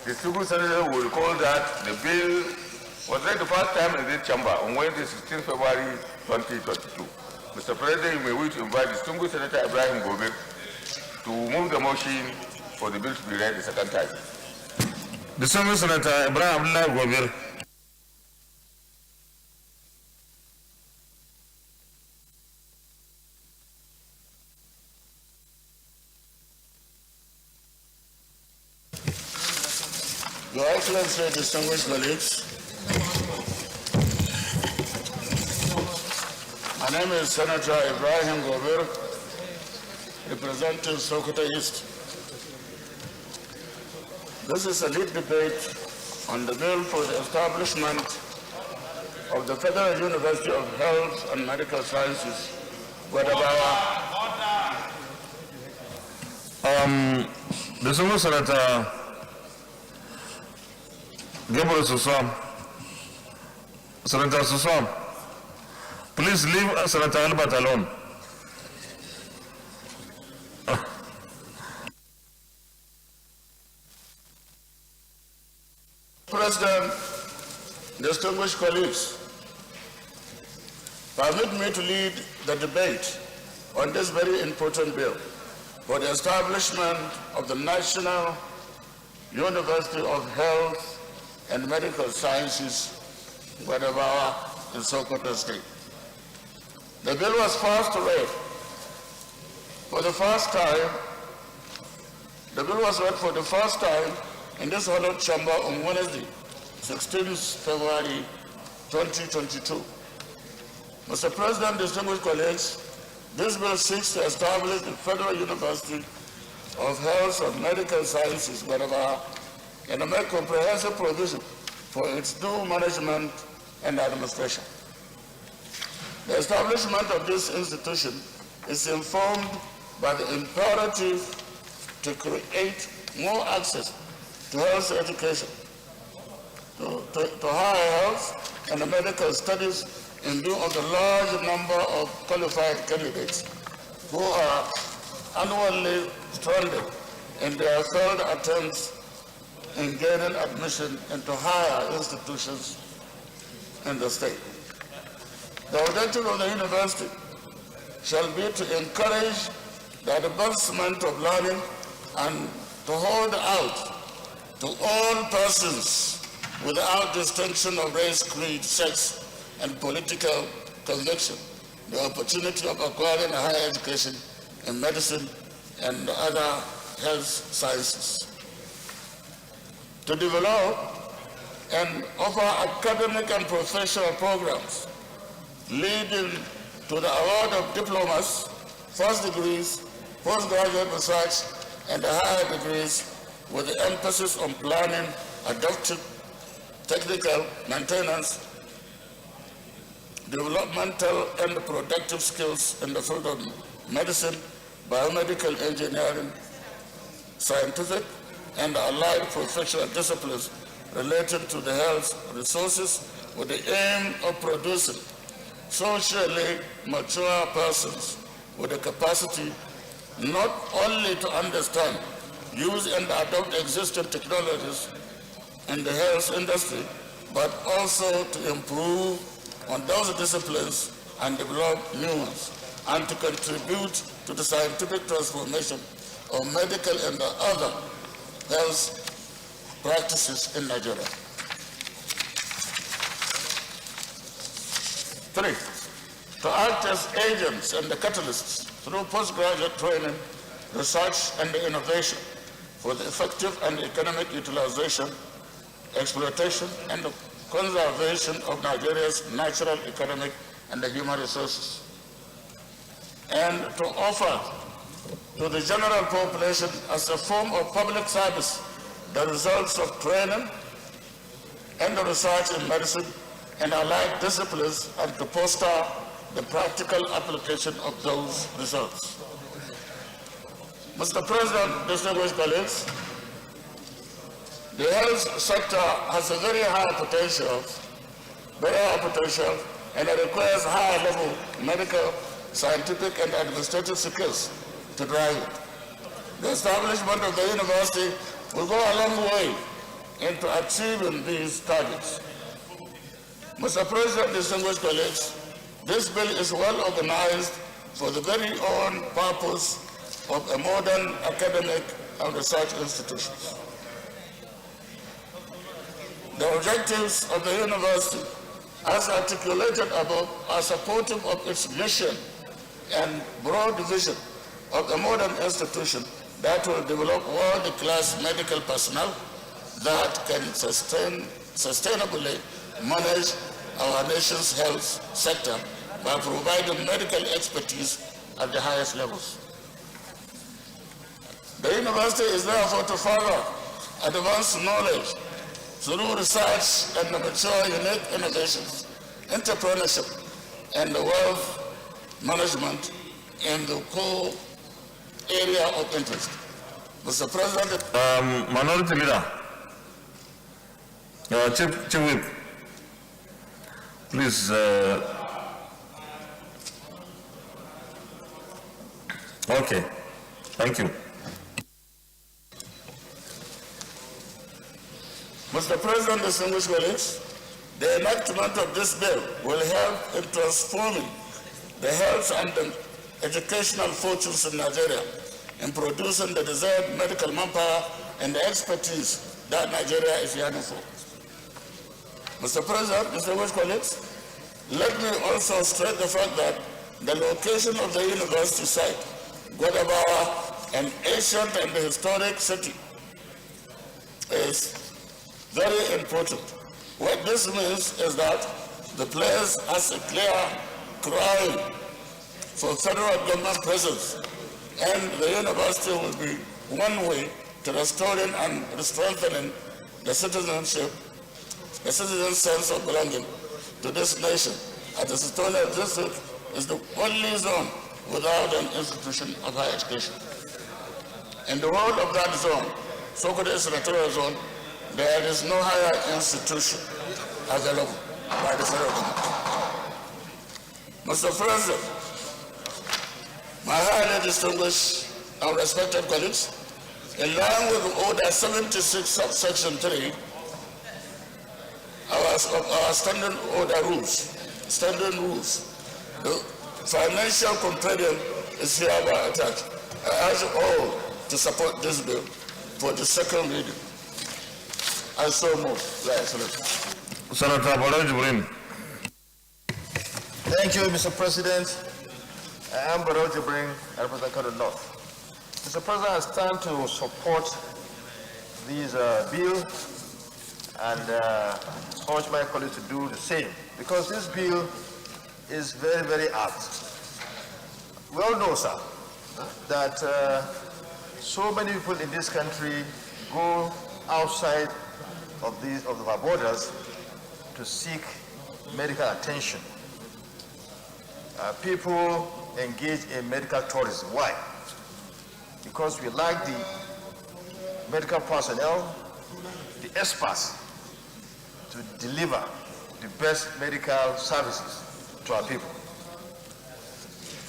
The distinguished senator will recall that the bill was read the first time in this chamber on Wednesday, 16 February 2022. Mr. President, you may wish to invite distinguished Senator Ibrahim Gobir to move the motion for the bill to be read the second time. Distinguished Senator Ibrahim Gobir. Your Excellency, distinguished colleagues, my name is Senator Ibrahim Gobir, representing Sokoto East. This is a lead debate on the bill for the establishment of the Federal University of Health and Medical Sciences, Guadalajara. Distinguished Senator Gabriel Susam. Senator Susam, please leave Senator Albert alone. President, distinguished colleagues, permit me to lead the debate on this very important bill for the establishment of the National University of Health and Medical Sciences, Guadalajara in Sokoto State. The bill was first read for the first time. The bill was read for the first time in this honored chamber on Wednesday, 16 February 2022. Mr. President, distinguished colleagues, this bill seeks to establish the Federal University of Health and Medical Sciences, Guadalajara, and to make comprehensive provision for its due management and administration. The establishment of this institution is informed by the imperative to create more access to health education, to higher health and medical studies in view of the large number of qualified candidates who are annually stranded in their failed attempts in gaining admission into higher institutions in the state. The objective of the university shall be to encourage the advancement of learning and to hold out to all persons without distinction of race, creed, sex, and political conviction the opportunity of acquiring a higher education in medicine and other health sciences. To develop and offer academic and professional programs leading to the award of diplomas, first degrees, postgraduate research, and higher degrees with the emphasis on planning, adaptive, technical, maintenance, developmental, and productive skills in the field of medicine, biomedical engineering, scientific, and allied professional disciplines related to the health resources with the aim of producing socially mature persons with the capacity not only to understand, use, and adopt existing technologies in the health industry, but also to improve on those disciplines and develop new ones, and to contribute to the scientific transformation of medical and other health practices in Nigeria. 3, to act as agents and the catalysts through postgraduate training, research, and innovation for the effective and economic utilization, exploitation, and the conservation of Nigeria's natural, economic, and human resources, and to offer to the general population as a form of public service the results of training and the research in medicine and allied disciplines, and to foster the practical application of those results. Mr. President, distinguished colleagues, the health sector has a very high potential, and it requires high-level medical, scientific, and administrative skills to drive it. The establishment of the university will go a long way into achieving these targets. Mr. President, distinguished colleagues, this bill is well organized for the very own purpose of a modern academic and research institutions. The objectives of the university, as articulated above, are supportive of its mission and broad vision of a modern institution that will develop world-class medical personnel that can sustainably manage our nation's health sector by providing medical expertise at the highest levels. The university is therefore to further advance knowledge through research and mature unique innovations, entrepreneurship, and wealth management in the core area of interest. Mr. President. Minority Leader, Chief Whip, please. Okay, thank you. Mr. President, distinguished colleagues, the enactment of this bill will help in transforming the health and the educational fortunes in Nigeria, in producing the desired medical manpower and the expertise that Nigeria is yearning for. Mr. President, distinguished colleagues, let me also stress the fact that the location of the university site, Gwadabawa, an ancient and historic city, is very important. What this means is that the place has a clear cry for federal government presence, and the university will be one way to restoring and strengthening the citizen's sense of belonging to this nation. And the Sitonia district is the only zone without an institution of higher education. In the whole of that zone, Sokoto senatorial zone, there is no higher institution available by the federal government. Mr. President, my highly distinguished and respected colleagues, in line with Order 76, subsection 3, our standing rules, the financial compendium is hereby attached. I urge all to support this bill for the second reading. I so move, Your Excellency. Senator Barrow-Jibrin. Thank you, Mr. President. I am Barrow-Jibrin, I represent Kano North. Mr. President, I stand to support this bill and urge my colleagues to do the same, because this bill is very, very apt. We all know, sir, that so many people in this country go outside of our borders to seek medical attention. People engage in medical tourism. Why? Because we lack the medical personnel, the experts, to deliver the best medical services to our people.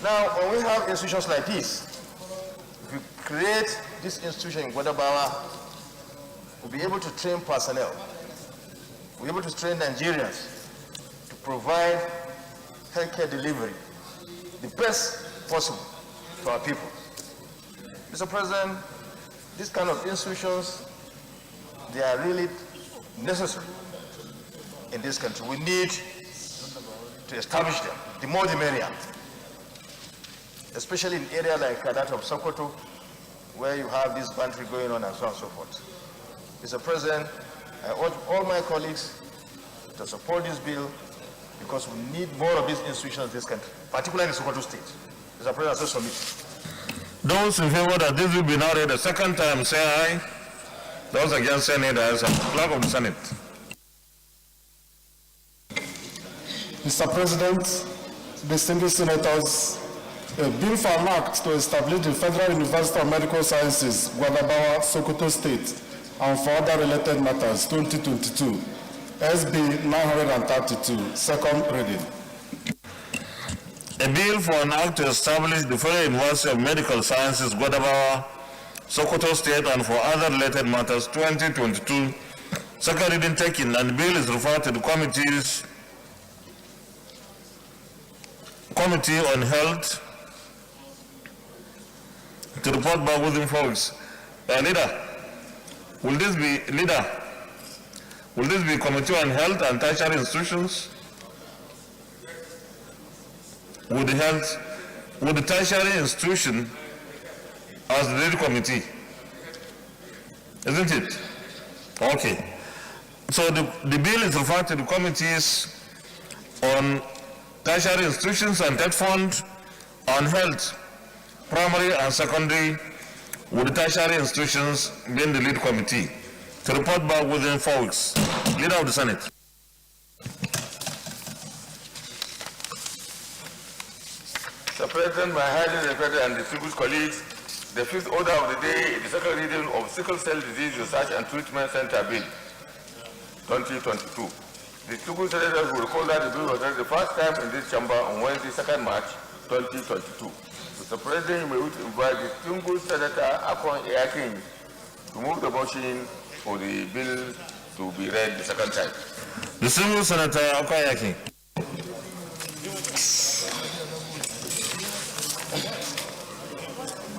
Now, when we have institutions like this, if we create this institution in Gwadabawa, we'll be able to train personnel. We'll be able to train Nigerians to provide healthcare delivery, the best possible to our people. Mr. President, these kind of institutions, they are really necessary in this country. We need to establish them. The more the merrier. Especially in areas like that of Sokoto, where you have this banditry going on and so on and so forth. Mr. President, I urge all my colleagues to support this bill because we need more of these institutions in this country, particularly in Sokoto State. Mr. President, so submit. Those in favor that this will be now read a second time, say aye. Those against, say nay. The ayes have it. Clerk of the Senate. Mr. President, distinguished senators, a bill for an act to establish the Federal University of Medical Sciences, Guadabawa, Sokoto State, and for other related matters, 2022, SB 932, second reading. A bill for an act to establish the Federal University of Medical Sciences, Guadabawa, Sokoto State, and for other related matters, 2022, second reading taken, and the bill is referred to the Committee on Health to report back within 4 weeks. Leader, will this be Committee on Health and Tertiary Institutions? Would the tertiary institution as the lead committee? Isn't it? Okay. So the bill is referred to the committees on tertiary institutions and debt fund, on health, primary and secondary, with the tertiary institutions being the lead committee, to report back within 4 weeks. Leader of the Senate. Mr. President, my highly respected and distinguished colleagues, the fifth order of the day is the second reading of Sickle Cell Disease Research and Treatment Center Bill 2022. The distinguished senators will recall that the bill was read the first time in this chamber on Wednesday, 2nd March 2022. Mr. President, you may wish to invite the distinguished Senator Akon Eakin to move the motion for the bill to be read the second time. Distinguished Senator Akon Eakin.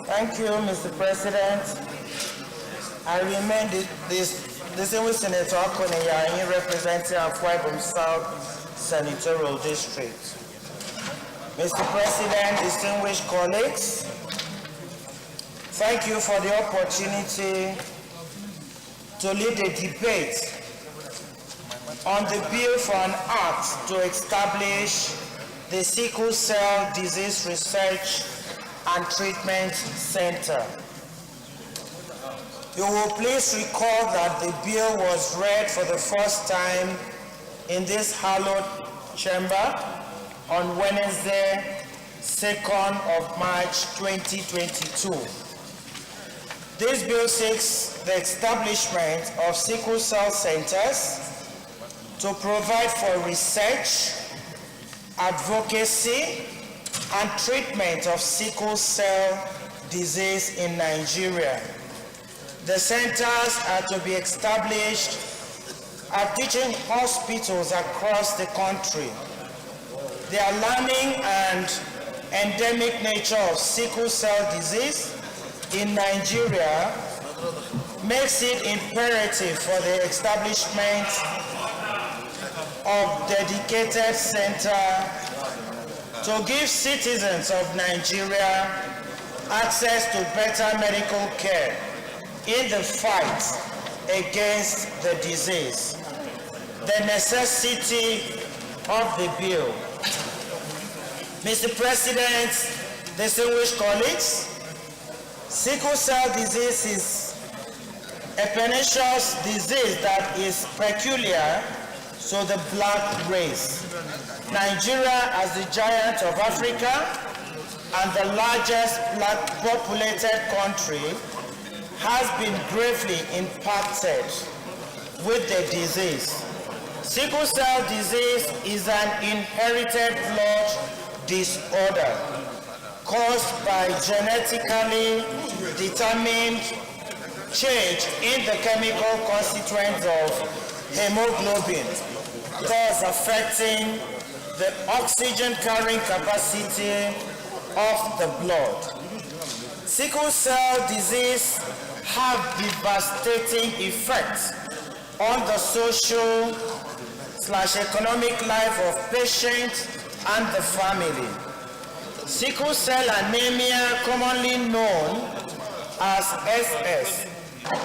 Thank you, Mr. President. I remain distinguished Senator Akon representing Akwa South Senatorial District. Mr. President, distinguished colleagues, thank you for the opportunity to lead a debate on the bill for an act to establish the Sickle Cell Disease Research and Treatment Center. You will please recall that the bill was read for the first time in this hallowed chamber on Wednesday, 2nd of March 2022. This bill seeks the establishment of sickle cell centers to provide for research, advocacy, and treatment of sickle cell disease in Nigeria. The centers are to be established at teaching hospitals across the country. The alarming and endemic nature of sickle cell disease in Nigeria makes it imperative for the establishment of dedicated center to give citizens of Nigeria access to better medical care in the fight against the disease. The necessity of the bill. Mr. President, distinguished colleagues, sickle cell disease is a pernicious disease that is peculiar to the black race. Nigeria, as the giant of Africa and the largest black populated country, has been gravely impacted with the disease. Sickle cell disease is an inherited blood disorder caused by genetically determined change in the chemical constituents of hemoglobin, thus affecting the oxygen carrying capacity of the blood. Sickle cell disease have devastating effects on the social/economic life of patients and the family. Sickle cell anemia, commonly known as SS,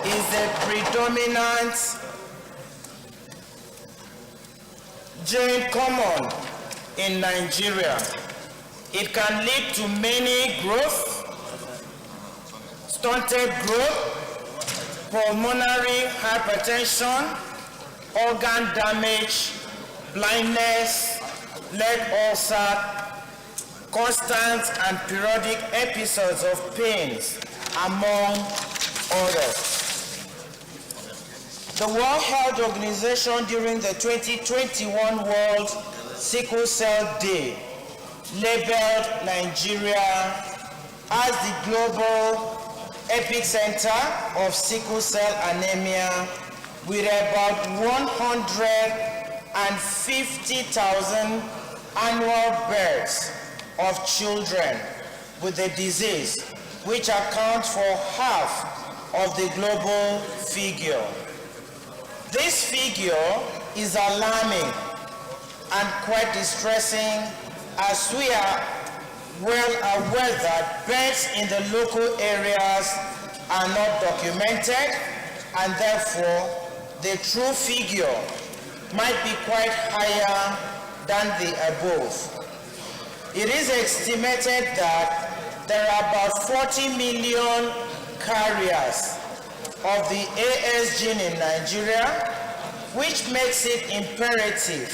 is a predominant gene common in Nigeria. It can lead to many growth, stunted growth, pulmonary hypertension, organ damage, blindness, leg ulcer, constant and periodic episodes of pains, among others. The World Health Organization during the 2021 World Sickle Cell Day labeled Nigeria as the global epicenter of sickle cell anemia, with about 150,000 annual births of children with the disease, which accounts for half of the global figure. This figure is alarming and quite distressing, as we are well aware that births in the local areas are not documented, and therefore the true figure might be quite higher than the above. It is estimated that there are about 40 million carriers of the AS gene in Nigeria, which makes it imperative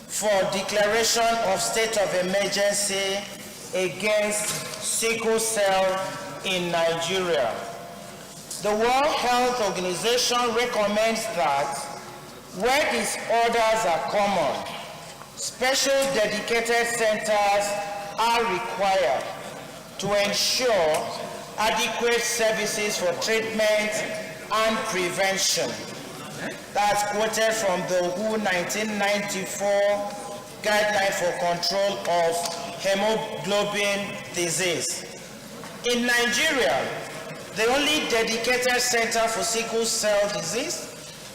for declaration of state of emergency against sickle cell in Nigeria. The World Health Organization recommends that where disorders are common, special dedicated centers are required to ensure adequate services for treatment and prevention. That's quoted from the WHO 1994 Guideline for Control of Hemoglobin Disease. In Nigeria, the only dedicated center for sickle cell disease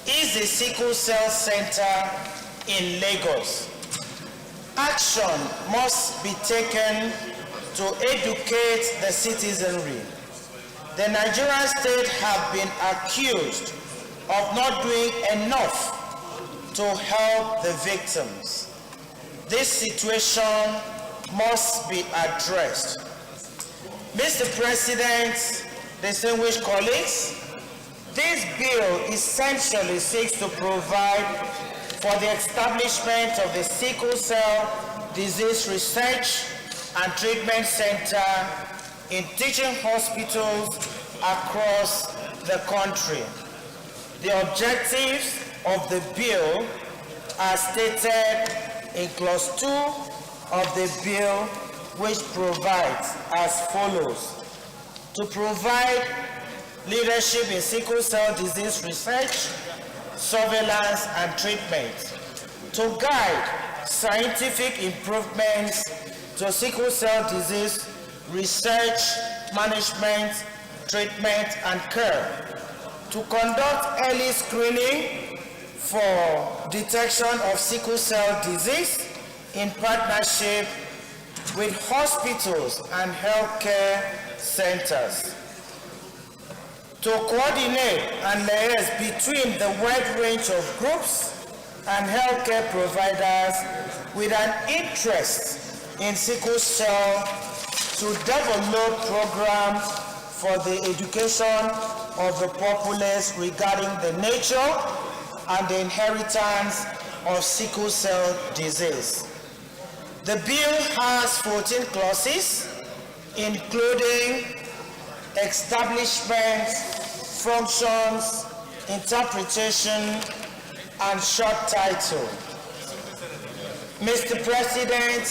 is the Sickle Cell Center in Lagos. Action must be taken to educate the citizenry. The Nigerian state have been accused of not doing enough to help the victims. This situation must be addressed. Mr. President, distinguished colleagues, this bill essentially seeks to provide for the establishment of the Sickle Cell Disease Research and Treatment Center in teaching hospitals across the country. The objectives of the bill are stated in Clause 2 of the bill, which provides as follows: to provide leadership in sickle cell disease research, surveillance, and treatment, to guide scientific improvements to sickle cell disease research, management, treatment, and care, to conduct early screening for detection of sickle cell disease in partnership with hospitals and healthcare centers, to coordinate and liaise between the wide range of groups and healthcare providers with an interest in sickle cell, to develop programs for the education of the populace regarding the nature and the inheritance of sickle cell disease. The bill has 14 clauses, including establishment, functions, interpretation, and short title. Mr. President,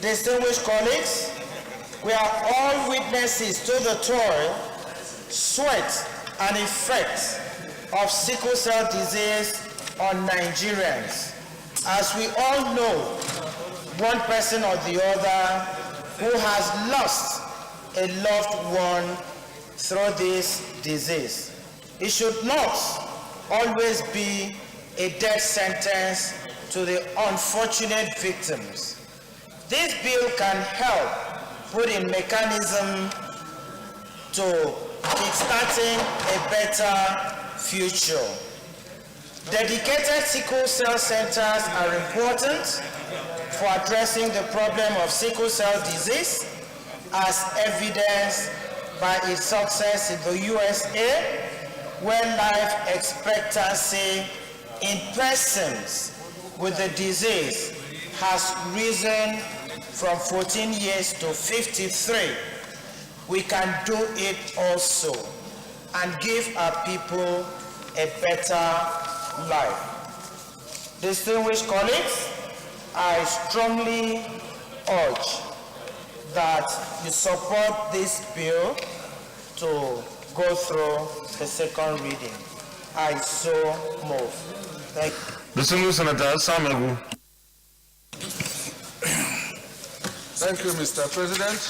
distinguished colleagues, we are all witnesses to the toil, sweat, and effects of sickle cell disease on Nigerians. As we all know, one person or the other who has lost a loved one through this disease. It should not always be a death sentence to the unfortunate victims. This bill can help put in mechanism to kickstarting a better future. Dedicated sickle cell centers are important for addressing the problem of sickle cell disease, as evidenced by its success in the USA, where life expectancy in persons with the disease has risen from 14 years to 53, we can do it also and give our people a better life. Distinguished colleagues, I strongly urge that you support this bill to go through the second reading. I so move. Thank you. Distinguished Senator Samegu. Thank you, Mr. President.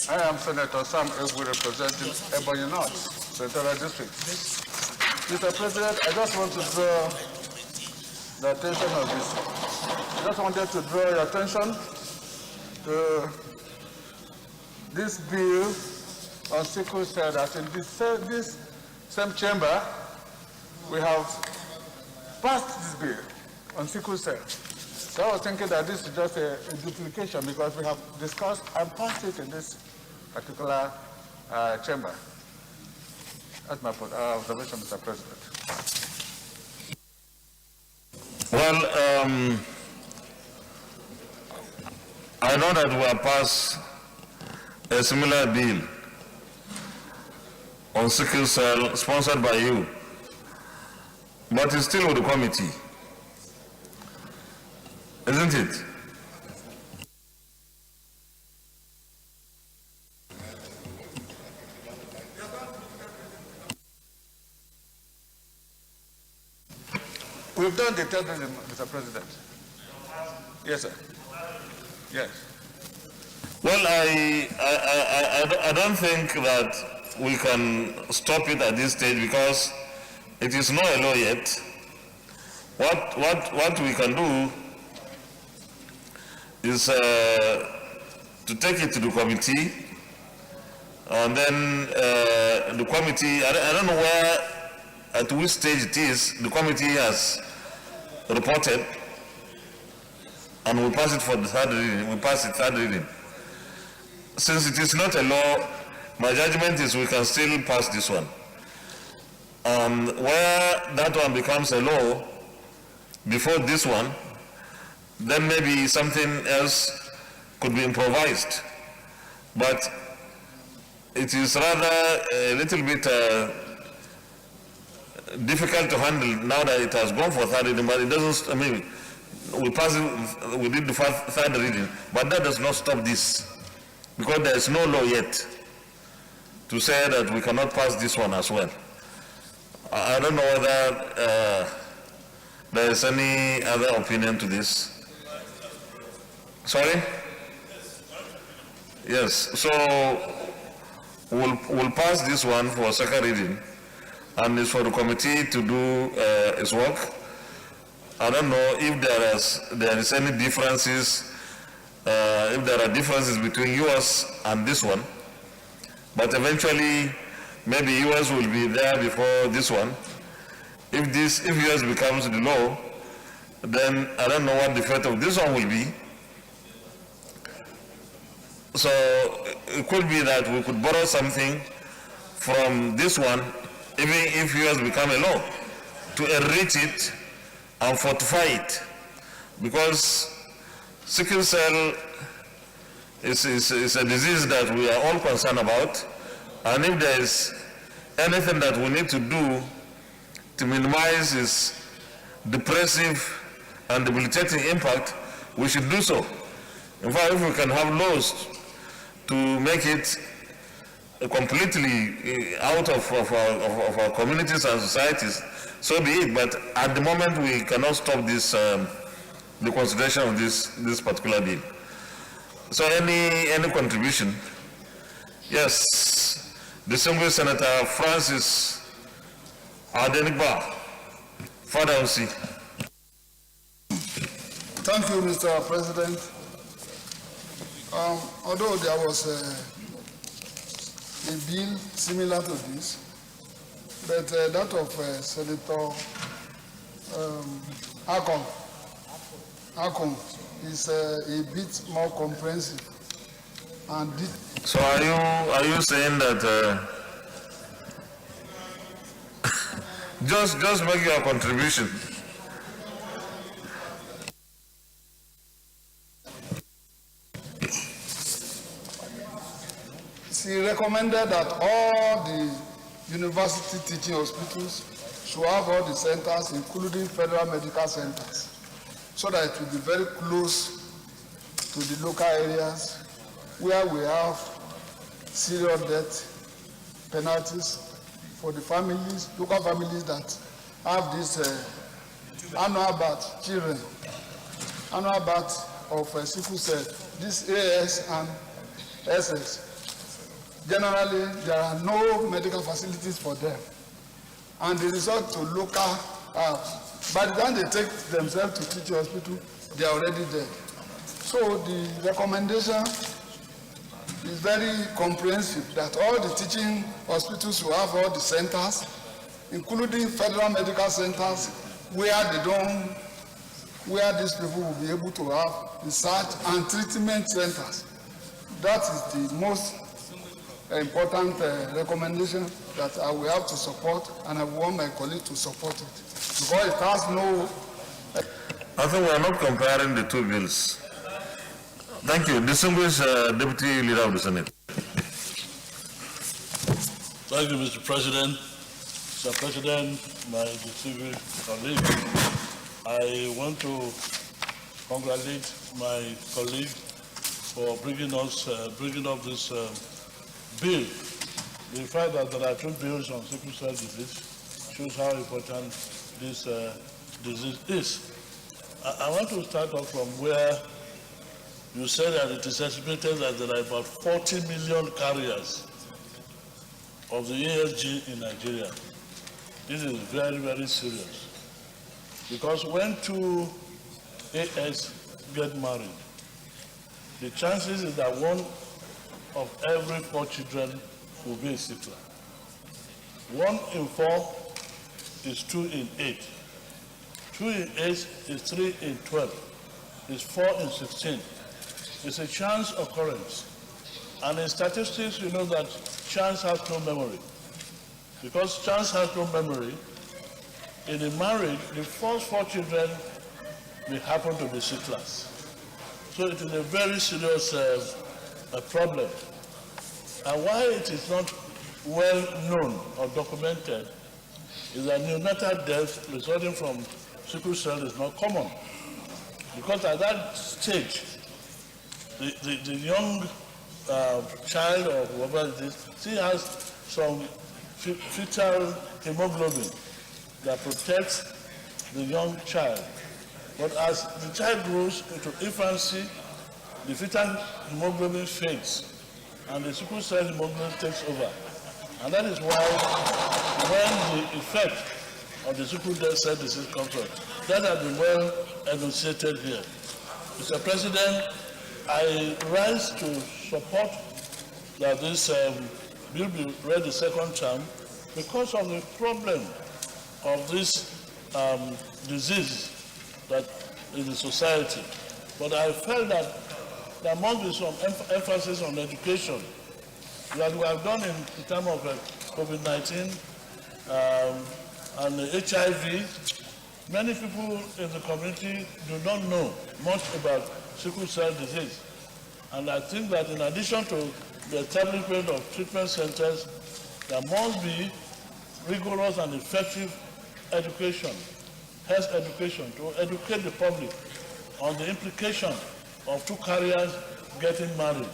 I am Senator Sam Egwu, representing Ebonyi North, Senatorial District. Mr. President, I just want to draw the attention of this. I just wanted to draw your attention to this bill on sickle cell, that in this same chamber, we have passed this bill on sickle cell. So I was thinking that this is just a duplication because we have discussed and passed it in this particular chamber. That's my observation, Mr. President. Well, I know that we have passed a similar bill on sickle cell sponsored by you, but it's still with the committee, isn't it? We've done the third reading, Mr. President. Yes, sir. Yes. Well, I don't think that we can stop it at this stage because it is not a law yet. What we can do is to take it to the committee, and then the committee, I don't know where, at which stage it is, the committee has reported, and we pass it for the third reading. We pass it third reading. Since it is not a law, my judgment is we can still pass this one. Where that one becomes a law before this one, then maybe something else could be improvised. But it is rather a little bit difficult to handle now that it has gone for third reading, but it doesn't, I mean, we pass it, we did the third reading, but that does not stop this, because there is no law yet to say that we cannot pass this one as well. I don't know whether there is any other opinion to this. Sorry? Yes, so we'll pass this one for second reading, and it's for the committee to do its work. I don't know if there is any differences, if there are differences between yours and this one, but eventually maybe yours will be there before this one. If yours becomes the law, then I don't know what the fate of this one will be. So it could be that we could borrow something from this one, even if yours become a law, to enrich it and fortify it, because sickle cell is a disease that we are all concerned about, and if there is anything that we need to do to minimize its depressive and debilitating impact, we should do so. In fact, if we can have laws to make it completely out of our communities and societies, so be it. But at the moment, we cannot stop this, the consideration of this particular bill. So any contribution? Yes, distinguished Senator Francis Adenigba, Father OC. Thank you, Mr. President. Although there was a bill similar to this, but that of Senator Akon is a bit more comprehensive. And so are you saying that just make your contribution? recommended that all the university teaching hospitals should have all the centers, including federal medical centers, so that it will be very close to the local areas where we have serious death penalties for the families, local families that have this annual birth children, annual birth of sickle cell, this AS and SS. Generally, there are no medical facilities for them, and they resort to local herbs. By the time they take themselves to teaching hospital, they are already dead. So the recommendation is very comprehensive that all the teaching hospitals will have all the centers, including federal medical centers, where these people will be able to have research and treatment centers. That is the most important recommendation that I will have to support, and I want my colleagues to support it, because it has no... I think we are not comparing the two bills. Thank you. Distinguished Deputy Leader of the Senate. Thank you, Mr. President. Mr. President, my distinguished colleagues, I want to congratulate my colleague for bringing up this bill. The fact that there are two bills on sickle cell disease shows how important this disease is. I want to start off from where you said that it is estimated that there are about 40 million carriers of the ASG in Nigeria. This is very, very serious. Because when two AS get married, the chances is that one of every 4 children will be a sickler. 1 in 4 is 2 in 8. 2 in 8 is 3 in 12. Is 4 in 16. It's a chance occurrence. And in statistics, you know that chance has no memory. Because chance has no memory, in a marriage, the first 4 children may happen to be sicklers. So it is a very serious problem. And why it is not well known or documented is that neonatal death resulting from sickle cell is not common. Because at that stage, the young child or whoever it is still has some fetal hemoglobin that protects the young child. But as the child grows into infancy, the fetal hemoglobin fades and the sickle cell hemoglobin takes over. And that is why when the effect of the sickle cell disease comes up, that has been well enunciated here. Mr. President, I rise to support that this bill be read the second term because of the problem of this disease that is in society. But I felt that there must be some emphasis on education that we have done in terms of COVID-19 and HIV. Many people in the community do not know much about sickle cell disease. And I think that in addition to the establishment of treatment centers, there must be rigorous and effective education, health education, to educate the public on the implication of 2 carriers getting married.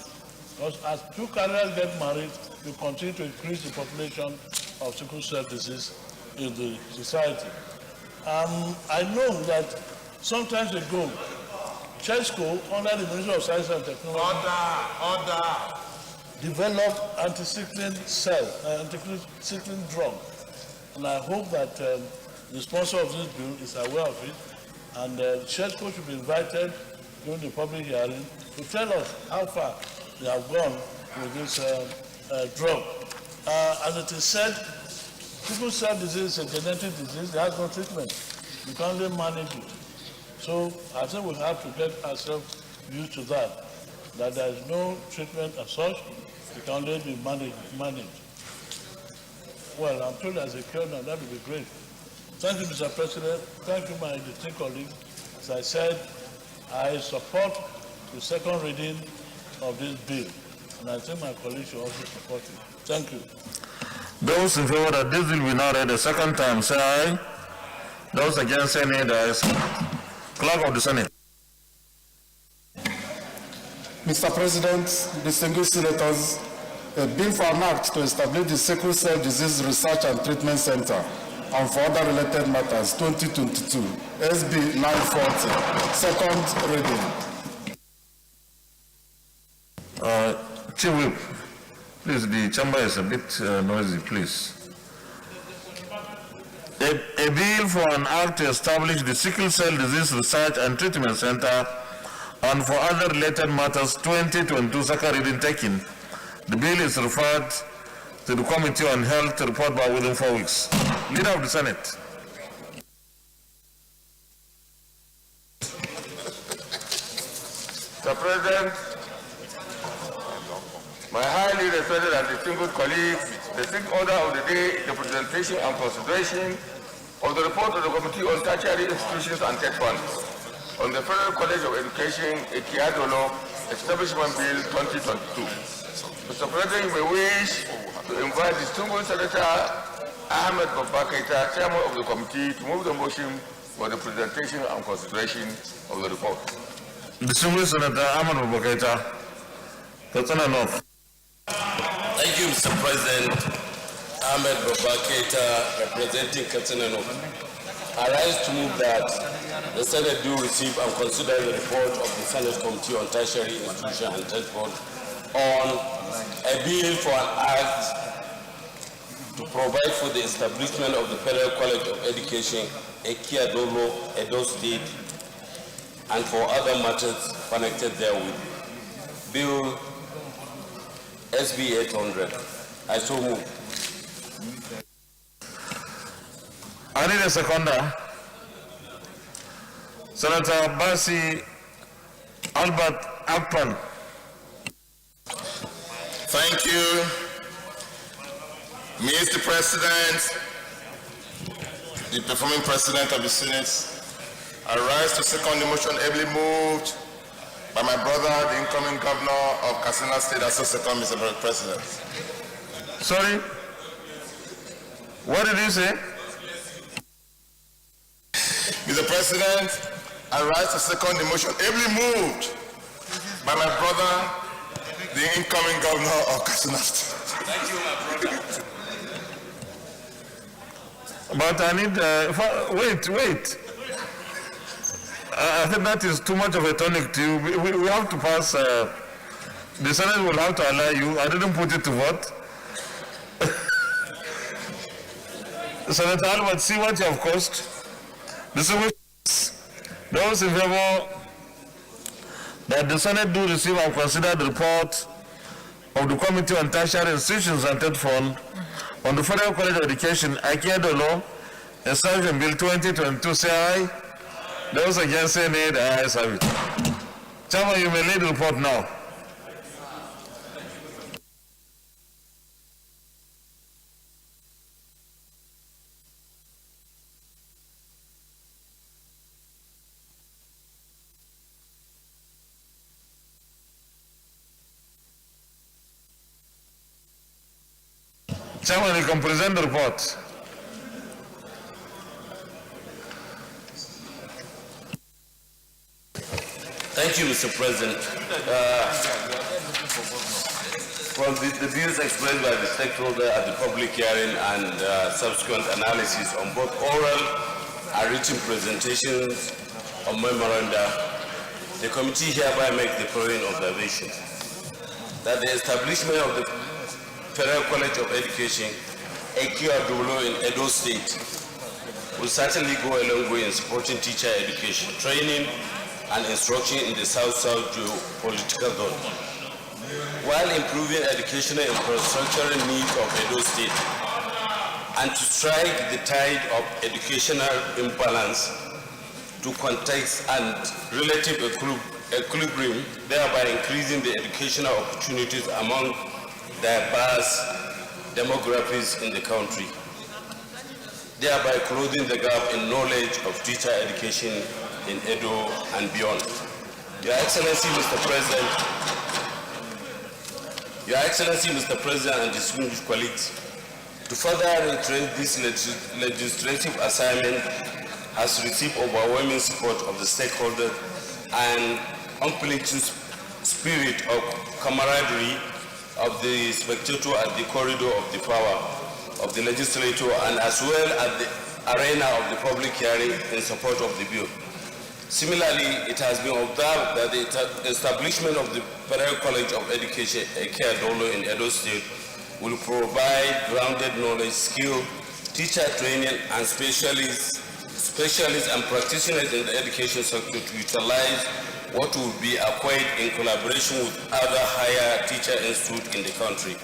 Because as 2 carriers get married, we continue to increase the population of sickle cell disease in the society. I know that sometimes ago, Sickle, under the Ministry of Science and Technology, developed anti-sickling drug. And I hope that the sponsor of this bill is aware of it, and Sickle should be invited during the public hearing to tell us how far they have gone with this drug. As it is said, sickle cell disease is a genetic disease. It has no treatment. You can only manage it. So I think we have to get ourselves used to that there is no treatment as such. It can only be managed. Well, I'm told there's a cure now. That would be great. Thank you, Mr. President. Thank you, my distinguished colleagues. As I said, I support the second reading of this bill. and I think my colleagues should also support it. Thank you. Those in favor that this will be now read a second time, say aye. Those against, say nay. The ayes have it. Clerk of the Senate. Mr. President, distinguished senators, a bill for an act to establish the Sickle Cell Disease Research and Treatment Center and for other related matters, 2022, SB 940, second reading. Chief Whip, please, the chamber is a bit noisy, please. A bill for an act to establish the Sickle Cell Disease Research and Treatment Center and for other related matters, 2022, second reading taken. The bill is referred to the Committee on Health to report back within 4 weeks. Leader of the Senate. Mr. President, my highly respected and distinguished colleagues, the sixth order of the day is the presentation and consideration of the report of the Committee on Tertiary Institutions and Tech Funds on the Federal College of Education, Ekiadolo Establishment Bill 2022. Mr. President, you may wish to invite distinguished Senator Ahmed Babakaita, Chairman of the Committee, to move the motion for the presentation and consideration of the report. Distinguished Senator Ahmed Babakaita, Katsina North. Thank you, Mr. President. Ahmed Babakaita, representing Katsina North. I rise to move that the Senate do receive and consider the report of the Senate Committee on Tertiary Institutions and Tech Funds on a bill for an act to provide for the establishment of the Federal College of Education, Ekiadolo, Edo State, and for other matters connected therewith. Bill SB 800. I so move. I need a seconder. Senator Basi Albert Akpan. Thank you, Mr. President, the performing President of the Senate. I rise to second the motion ably moved by my brother, the incoming governor of Katsina State, as second, Mr. President. Sorry? What did you say? Mr. President, I rise to second the motion ably moved by my brother, the incoming governor of Katsina State. Thank you, my brother. But I need, wait. I think that is too much of a tonic to you. We have to pass, the Senate will have to allow you. I didn't put it to vote. Senator Albert, see what you have caused. Those in favor that the Senate do receive and consider the report of the Committee on Tertiary Institutions and Tech Fund on the Federal College of Education, Ekiadolo, Establishment Bill 2022, say aye. Those against, say nay. The ayes have it. Chairman, you may lead the report now. Chairman, you can present the report. Thank you, Mr. President. From the views expressed by the stakeholder at the public hearing and subsequent analysis on both oral and written presentations of memoranda, the committee hereby makes the following observations: that the establishment of the Federal College of Education, Ekiadolo in Edo State, will certainly go a long way in supporting teacher education, training, and instruction in the South-South geopolitical zone, while improving educational infrastructure needs of Edo State, and to strike the tide of educational imbalance to context and relative equilibrium, thereby increasing the educational opportunities among diverse demographies in the country, thereby closing the gap in knowledge of teacher education in Edo and beyond. Your Excellency, Mr. President, Your Excellency, Mr. President, and distinguished colleagues, to further reiterate, this legislative assignment has received overwhelming support of the stakeholders and unflinching spirit of camaraderie of the spectator at the corridor of the power of the legislature, and as well as the arena of the public hearing in support of the bill. Similarly, it has been observed that the establishment of the Federal College of Education, Eke Dolo in Edo State, will provide grounded knowledge, skill, teacher training, and specialists and practitioners in the education sector to utilize what will be acquired in collaboration with other higher teacher institutes in the country.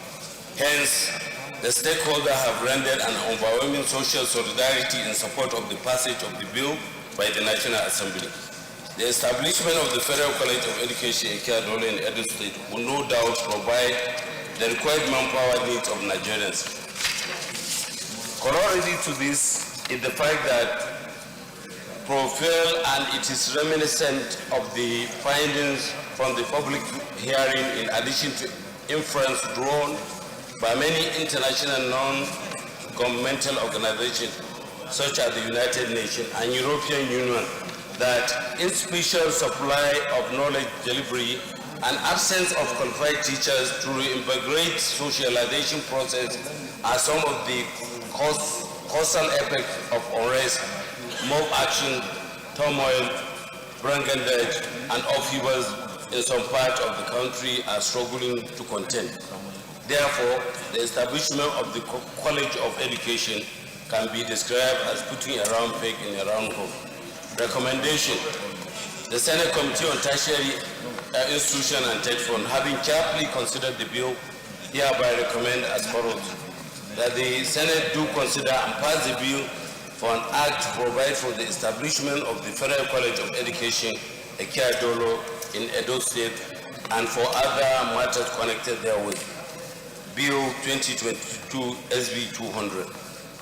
Hence, the stakeholders have rendered an overwhelming social solidarity in support of the passage of the bill by the National Assembly. The establishment of the Federal College of Education Eke Dolo in Edo State will no doubt provide the required manpower needs of Nigerians. Corollary to this is the fact that profile, and it is reminiscent of the findings from the public hearing, in addition to inference drawn by many international non-governmental organizations such as the United Nations and European Union, that insufficient supply of knowledge delivery and absence of qualified teachers to reintegrate socialization process are some of the causal effects of unrest, mob action, turmoil, brigandage, and upheavals in some parts of the country are struggling to contend. Therefore, the establishment of the College of Education can be described as putting a round peg in a round hole. Recommendation: the Senate Committee on Tertiary Institution and Tech Fund, having carefully considered the bill, hereby recommend as follows: that the Senate do consider and pass the bill for an act to provide for the establishment of the Federal College of Education, Eke Dolo in Edo State, and for other matters connected therewith. Bill 2022 SB 200.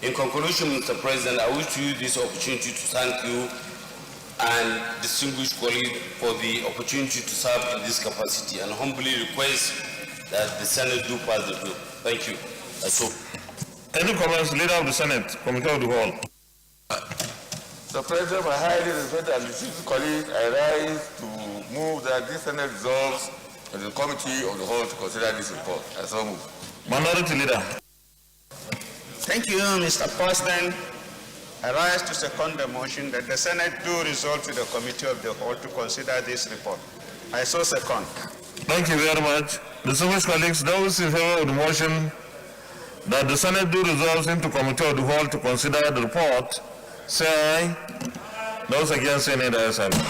In conclusion, Mr. President, I wish to use this opportunity to thank you and distinguished colleagues for the opportunity to serve in this capacity, and humbly request that the Senate do pass the bill. Thank you. That's all. Any comments, Leader of the Senate, Committee of the Whole? Mr. President, my highly respected and distinguished colleagues, I rise to move that this Senate resolves on the Committee of the Whole to consider this report. I so move. Minority Leader. Thank you, Mr. President. I rise to second the motion that the Senate do resolve to the Committee of the Whole to consider this report. I so second. Thank you very much. Distinguished colleagues, those in favor of the motion that the Senate do resolve into Committee of the Whole to consider the report, say aye. Those against, say nay. The ayes have it.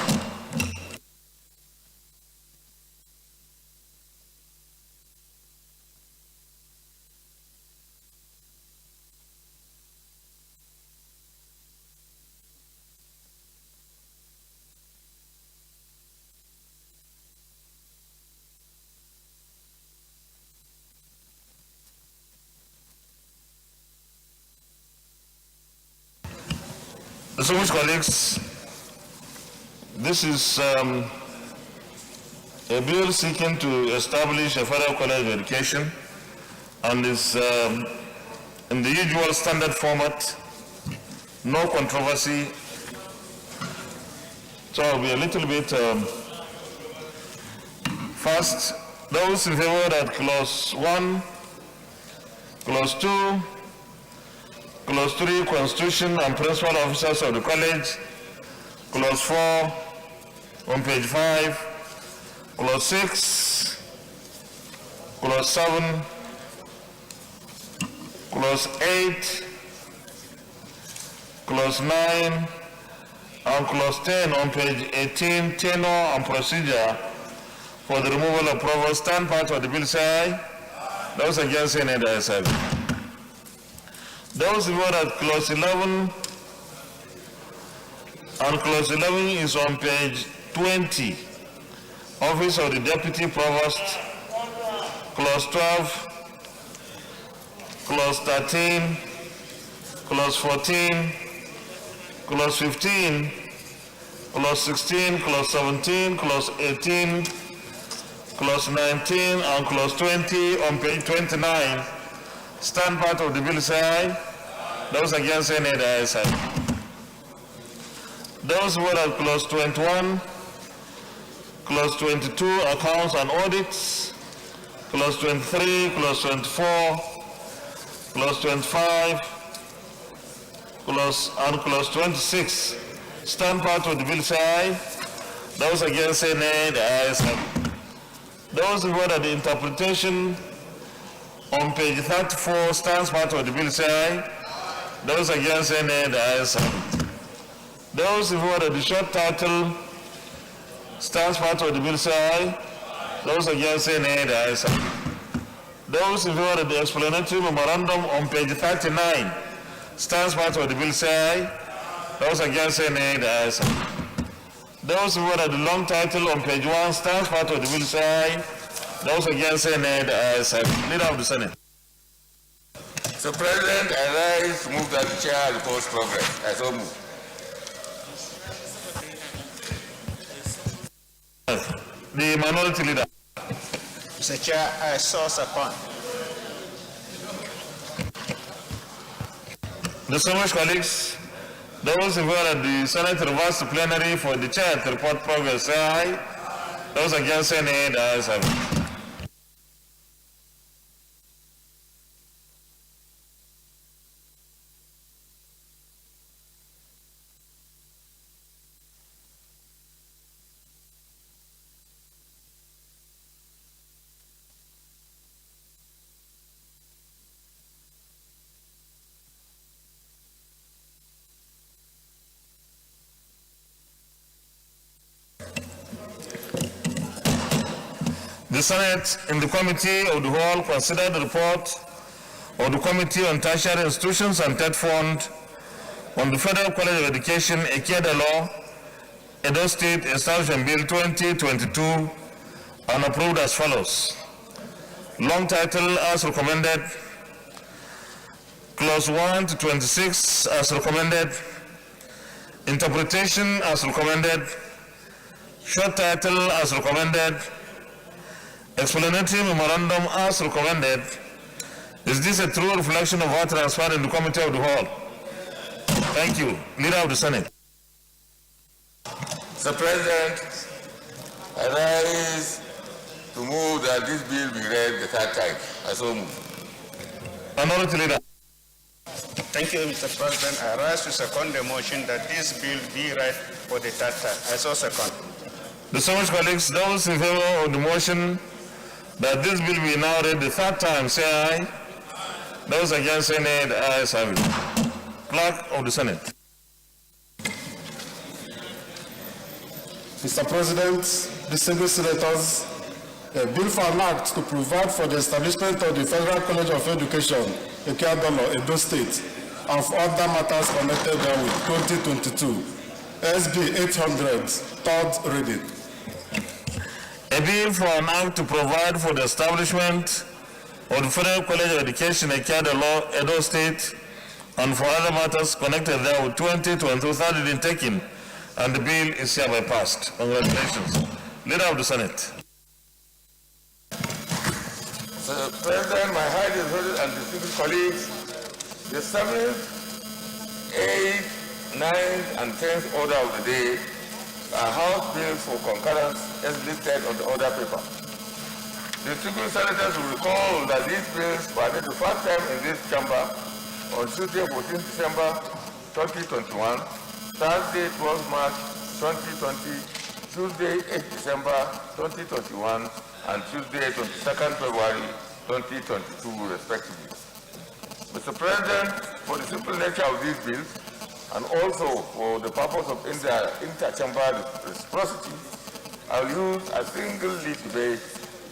Distinguished colleagues, this is a bill seeking to establish a Federal College of Education, and is in the usual standard format, no controversy. So I'll be a little bit fast. Those in favor that Clause 1, Clause 2, Clause 3, Constitution and Principal Officers of the College, Clause 4, on page 5, Clause 6, Clause 7, Clause 8, Clause 9, and Clause 10 on page 18, tenor and procedure for the removal of provost, stand part of the bill, say aye. Those against, say nay. The ayes have it. Those who vote at Clause 11, and Clause 11 is on page 20, Office of the Deputy Provost, Clause 12, Clause 13, Clause 14, Clause 15, Clause 16, Clause 17, Clause 18, clause 19 and clause 20 on page 29 stand part of the bill, say aye. Those against, say nay. The ayes have it. Those who vote at clause 21, clause 22, accounts and audits, clause 23, clause 24, clause 25, and clause 26 stand part of the bill, say aye. Those against, say nay. The ayes have it. Those who vote at the interpretation on page 34 stands part of the bill, say aye. Those against, say nay. The ayes have it. Those who vote at the short title stands part of the bill, say aye. Those against, say nay. The ayes have it. Those who vote at the explanatory memorandum on page 39 stands part of the bill, say aye. Those against, say nay. The ayes have it. Those who vote at the long title on page 1 stands part of the bill, say aye. Those against, say nay. The ayes have it. Leader of the Senate. Mr. President, I rise to move that the chair reports progress. I so move. The minority leader. Mr. Chair, I so second. Distinguished colleagues, those who vote at the Senate reverse to plenary for the chair to report progress, say aye. Those against, say nay. The ayes have it. The Senate, in the Committee of the Whole, considered the report of the Committee on Tertiary Institutions and Ted Fund on the Federal College of Education, Ekede Law, Edo State Establishment Bill 2022, and approved as follows. Long title as recommended, clause 1 to 26 as recommended, interpretation as recommended, short title as recommended, explanatory memorandum as recommended. Is this a true reflection of what transpired in the Committee of the Whole? Thank you. Leader of the Senate. Mr. President, I rise to move that this bill be read the third time. I so move. Minority Leader. Thank you, Mr. President. I rise to second the motion that this bill be read for the third time. I so second. Distinguished colleagues, those in favor of the motion that this bill be now read the third time, say aye. Those against, say nay. The ayes have it. Clerk of the Senate. Mr. President, distinguished senators, a bill for an act to provide for the establishment of the Federal College of Education, Ekede, Edo State, and for other matters connected therewith, 2022, SB 800, third reading. A bill for an act to provide for the establishment of the Federal College of Education, Ekede, Edo State, and for other matters connected therewith, 2022, third reading taken, and the bill is hereby passed. Congratulations. Leader of the Senate. Mr. President, my highly respected and distinguished colleagues, the 7th, 8th, 9th, and 10th order of the day are House bills for concurrence as listed on the order paper. The distinguished senators will recall that these bills were read the first time in this chamber on Tuesday, 14 December 2021, Thursday, 12 March 2020, Tuesday, 8 December 2021, and Tuesday, 22nd February 2022, respectively. Mr. President, for the simple nature of these bills, and also for the purpose of inter-chamber reciprocity, I will use a single lead debate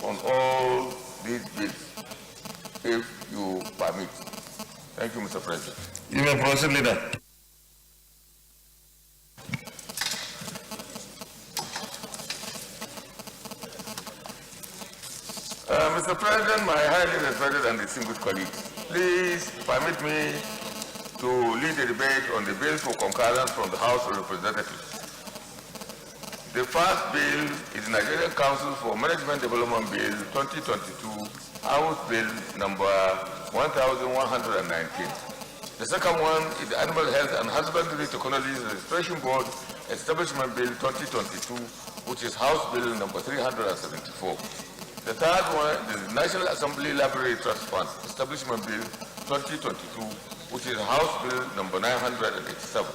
on all these bills, if you permit. Thank you, Mr. President. You may proceed, Leader. Mr. President, my highly respected and distinguished colleagues, please permit me to lead the debate on the bill for concurrence from the House of Representatives. The first bill is the Nigerian Council for Management Development Bill 2022, House Bill number 1119. The second one is the Animal Health and Husbandry Technologies Registration Board Establishment Bill 2022, which is House Bill number 374. The third one is the National Assembly Library Trust Fund Establishment Bill 2022, which is House Bill number 987.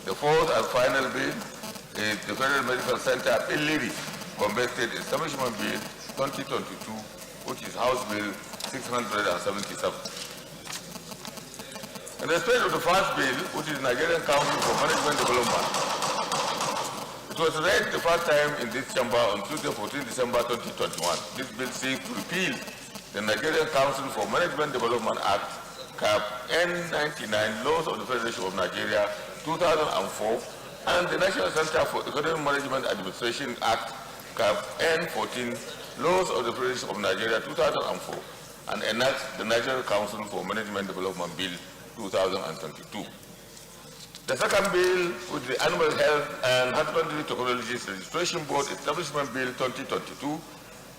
The fourth and final bill is the Federal Medical Center Plenary Convested Establishment Bill 2022, which is House Bill 677. In respect of the first bill, which is Nigerian Council for Management Development, it was read the first time in this chamber on Tuesday, 14 December 2021. This bill seeks to repeal the Nigerian Council for Management Development Act, Cap N99, Laws of the Federation of Nigeria, 2004, and the National Center for Economic Management Administration Act, Cap N14, Laws of the Federation of Nigeria, 2004, and enacts the Nigerian Council for Management Development Bill 2022. The second bill, with the Animal Health and Husbandry Technologies Registration Board Establishment Bill 2022,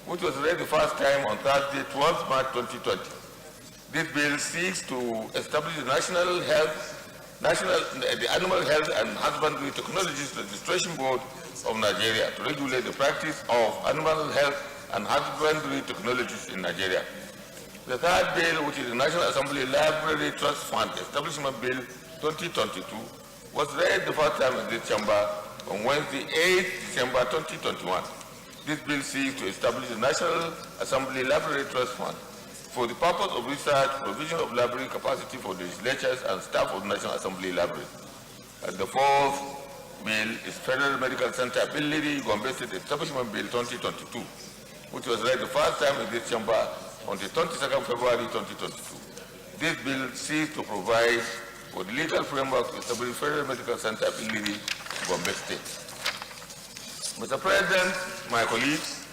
which was read the first time on Thursday, 12 March 2020. This bill seeks to establish the the Animal Health and Husbandry Technologies Registration Board of Nigeria to regulate the practice of animal health and husbandry technologies in Nigeria. The third bill, which is the National Assembly Library Trust Fund Establishment Bill 2022, was read the first time in this chamber on Wednesday, 8 December 2021. This bill seeks to establish the National Assembly Library Trust Fund for the purpose of research, provision of library capacity for legislatures and staff of the National Assembly Library. And the fourth bill is Federal Medical Center Plenary Convested Establishment Bill 2022, which was read the first time in this chamber on the 22nd February 2022. This bill seeks to provide for the legal framework to establish Federal Medical Center Plenary Gombe State. Mr. President, my colleagues,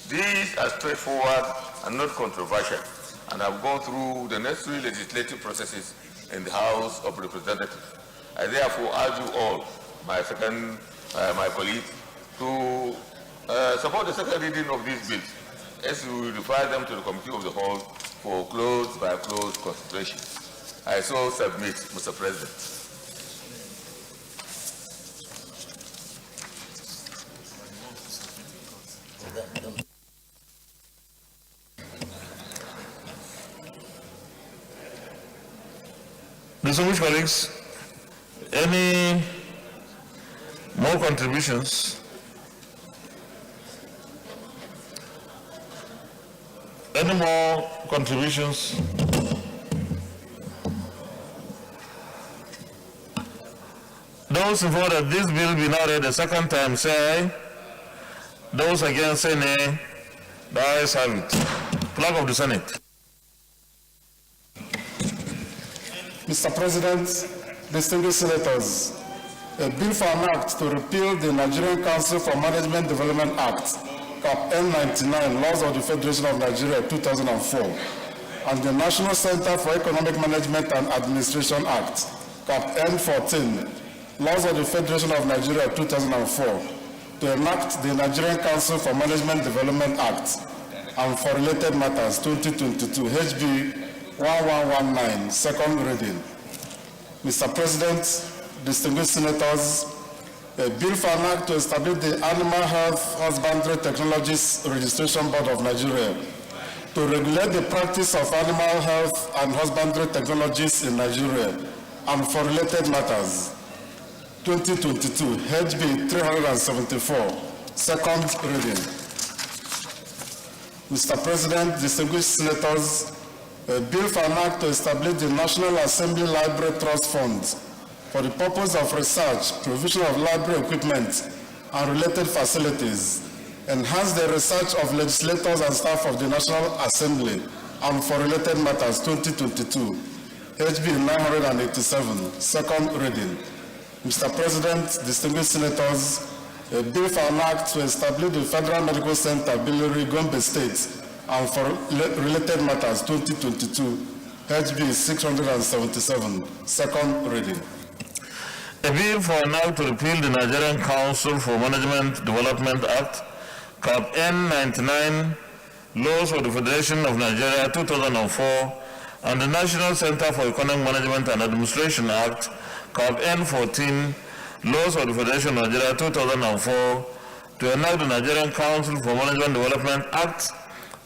these are straightforward and not controversial, and have gone through the necessary legislative processes in the House of Representatives. I therefore urge you all, my colleagues, to support the second reading of these bills, as we refer them to the Committee of the Whole for close-by-close consideration. I so submit, Mr. President. Distinguished colleagues, any more contributions? Any more contributions? Those in favor that this bill be now read a second time, say aye. Those against, say nay. The ayes have it. Clerk of the Senate. Mr. President, distinguished senators, a bill for an act to repeal the Nigerian Council for Management Development Act, Cap N99, Laws of the Federation of Nigeria, 2004, and the National Center for Economic Management and Administration Act, Cap N14, Laws of the Federation of Nigeria, 2004, to enact the Nigerian Council for Management Development Act, and for related matters, 2022, HB 1119, second reading. Mr. President, distinguished senators, a bill for an act to establish the Animal Health Husbandry Technologies Registration Board of Nigeria to regulate the practice of animal health and husbandry technologies in Nigeria and for related matters. 2022, HB 374, second reading. Mr. President, distinguished senators, a bill for an act to establish the National Assembly Library Trust Fund for the purpose of research, provision of library equipment and related facilities, enhance the research of legislators and staff of the National Assembly, and for related matters, 2022, HB 987, second reading. Mr. President, distinguished senators, a bill for an act to establish the Federal Medical Center, Plenary, Gombe State, and for related matters, 2022, HB 677, second reading. A bill for an act to repeal the Nigerian Council for Management Development Act, Cap N99, Laws of the Federation of Nigeria 2004, and the National Center for Economic Management and Administration Act, Cap N14, Laws of the Federation of Nigeria 2004, to enact the Nigerian Council for Management Development Act,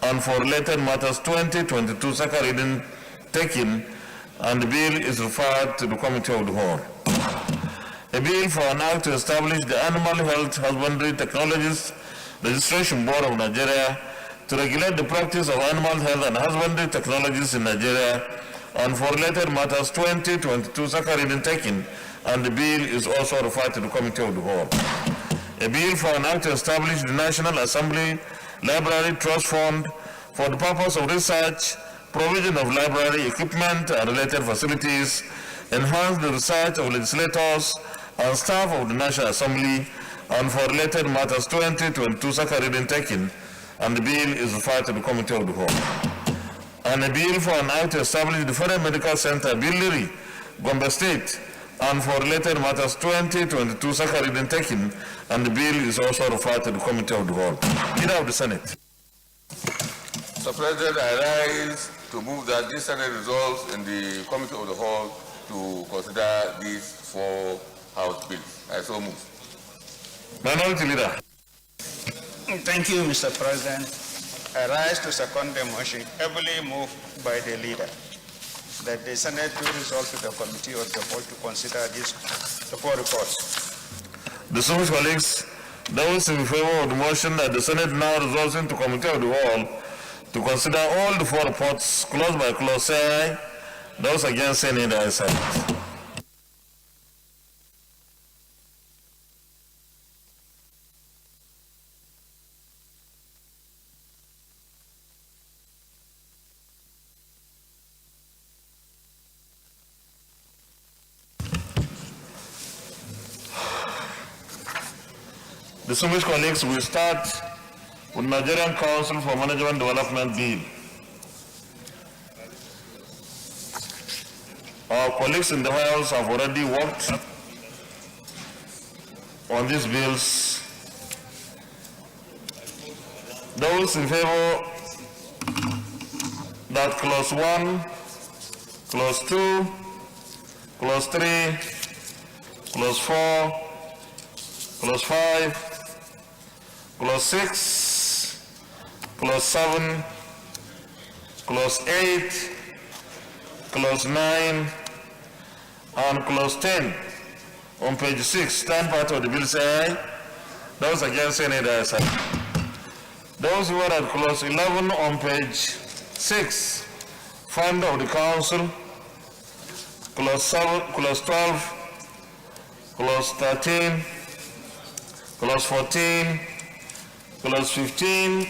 and for related matters 2022 second reading taken, and the bill is referred to the Committee of the Whole. A bill for an act to establish the Animal Health Husbandry Technologies Registration Board of Nigeria to regulate the practice of animal health and husbandry technologies in Nigeria, and for related matters 2022 second reading taken, and the bill is also referred to the Committee of the Whole. A bill for an act to establish the National Assembly Library Trust Fund for the purpose of research, provision of library equipment and related facilities, enhance the research of legislators and staff of the National Assembly, and for related matters 2022 second reading taken, and the bill is referred to the Committee of the Whole. And a bill for an act to establish the Federal Medical Center, Plenary, Gombe State, and for related matters 2022 second reading taken, and the bill is also referred to the Committee of the Whole. Leader of the Senate. Mr. President, I rise to move that this Senate resolves in the Committee of the Whole to consider these 4 House bills. I so move. Minority Leader. Thank you, Mr. President. I rise to second the motion heavily moved by the leader that the Senate will resolve to the Committee of the Whole to consider the 4 reports. Distinguished colleagues, those in favor of the motion that the Senate now resolves into Committee of the Whole to consider all the 4 reports clause by clause, say aye. Those against, say nay. The ayes have it. Distinguished colleagues, we start with Nigerian Council for Management Development Bill. Our colleagues in the House have already worked on these bills. Those in favor that clause 1, clause 2, clause 3, clause 4, clause 5, clause 6, clause 7, clause 8, clause 9, and clause 10 on page 6, stand part of the bill, say aye. Those against, say nay. The ayes have it. Those who are at clause 11 on page 6, fund of the council, clause 7, clause 12, clause 13, clause 14, clause 15,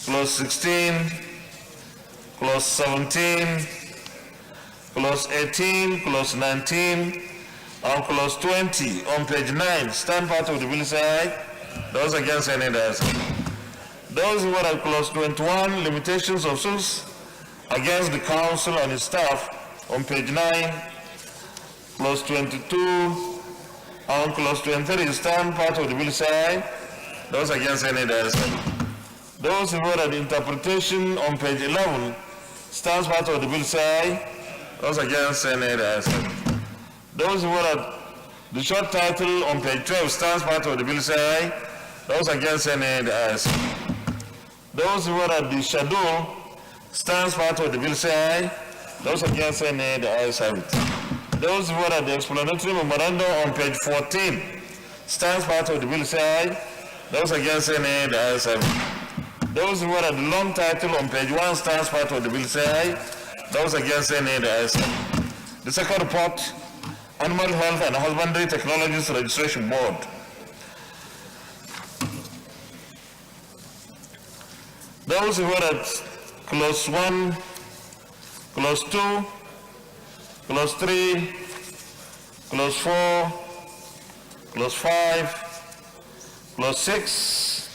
clause 16, clause 17, clause 18, clause 19, and clause 20 on page 9, stand part of the bill, say aye. Those against, say nay. The ayes have it. Those who are at clause 21, limitations of suits against the council and its staff on page 9, clause 22, and clause 23, stand part of the bill, say aye. Those against, say nay. The ayes have it. Those who are at interpretation on page 11, stands part of the bill, say aye. Those against, say nay. The ayes have it. Those who are at the short title on page 12, stands part of the bill, say aye. Those against, say nay. The ayes have it. Those who are at the schedule, stands part of the bill, say aye. Those against, say nay. The ayes have it. Those who are at the explanatory memorandum on page 14, stands part of the bill, say aye. Those against, say nay. The ayes have it. Those who are at the long title on page 1, stands part of the bill, say aye. Those against, say nay. The ayes have it. The second report, Animal Health and Husbandry Technologies Registration Board. Those who are at clause 1, clause 2, clause 3, clause 4, clause 5, clause 6,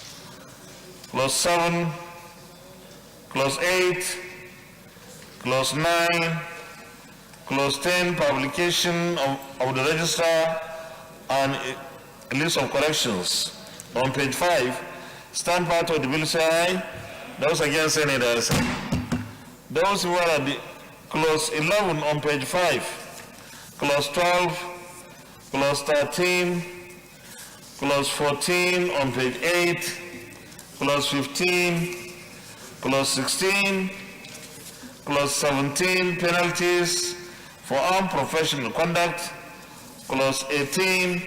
clause 7, clause 8, clause 9, clause 10, publication of the register and a list of corrections on page 5, stand part of the bill say aye. Those against say nay, the ayes have it. Those who are at the clause 11 on page 5, clause 12, clause 13, clause 14 on page 8, clause 15, clause 16, clause 17, penalties for unprofessional conduct, clause 18,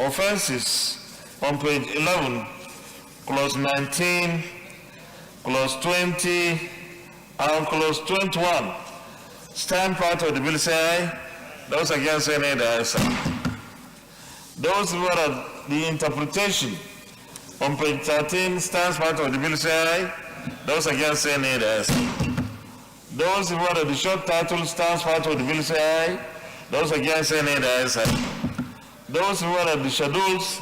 offenses on page 11, clause 19, clause 20, and clause 21. Stand part of the bill say aye. Those against say nay, the ayes have it. Those who are at the interpretation on page 13, stands part of the bill say aye. Those against say nay, the ayes have it. Those who are at the short title, stands part of the bill say aye. Those against say nay, the ayes have it. Those who are at the schedules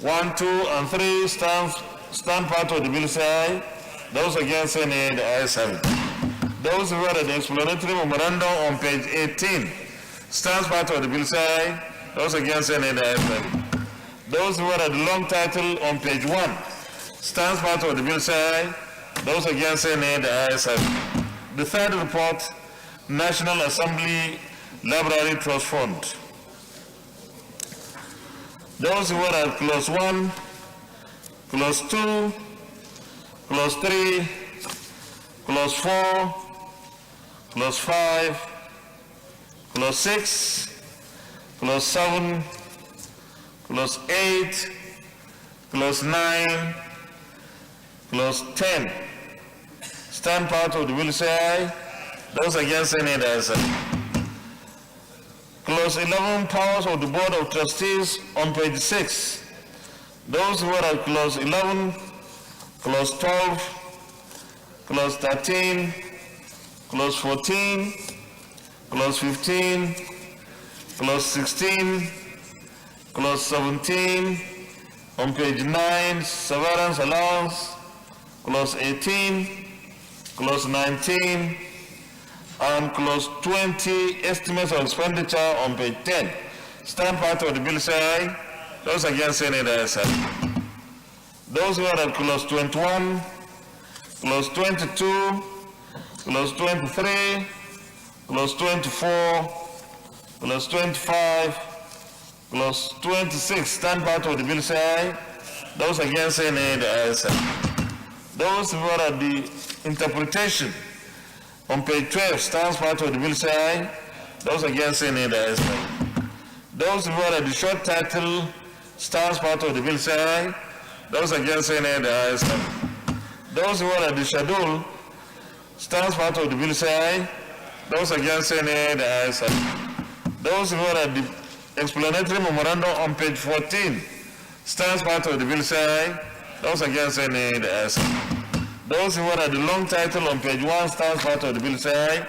1, 2, and 3, stand part of the bill say aye. Those against say nay, the ayes have it. Those who are at the explanatory memorandum on page 18, stands part of the bill say aye. Those against say nay, the ayes have it. Those who are at the long title on page 1, stands part of the bill say aye. Those against say nay, the ayes have it. The third report, National Assembly Library Trust Fund. Those who are at clause 1, clause 2, clause 3, clause 4, clause 5, clause 6, clause 7, clause 8, clause 9, clause 10. Stand part of the bill say aye. Those against say nay, the ayes have it. Clause 11, powers of the Board of Trustees on page 6. Those who are at clause 11, clause 12, clause 13, clause 14, clause 15, clause 16, clause 17, on page 9, severance allowance, clause 18, clause 19, and clause 20, estimates of expenditure on page 10. Stand part of the bill say aye. Those against say nay, the ayes have it. Those who are at clause 21, clause 22, clause 23, clause 24, clause 25, clause 26, stand part of the bill say aye. Those against say nay, the ayes have it. Those who are at the interpretation on page 12, stands part of the bill say aye. Those against say nay, the ayes have it. Those who are at the short title, stands part of the bill say aye. Those against say nay, the ayes have it. Those who are at the schedule, stands part of the bill say aye. Those against say nay, the ayes have it. Those who are at the explanatory memorandum on page 14, stands part of the bill say aye. Those against say nay, the ayes have it. Those who are at the long title on page 1, stands part of the bill say aye.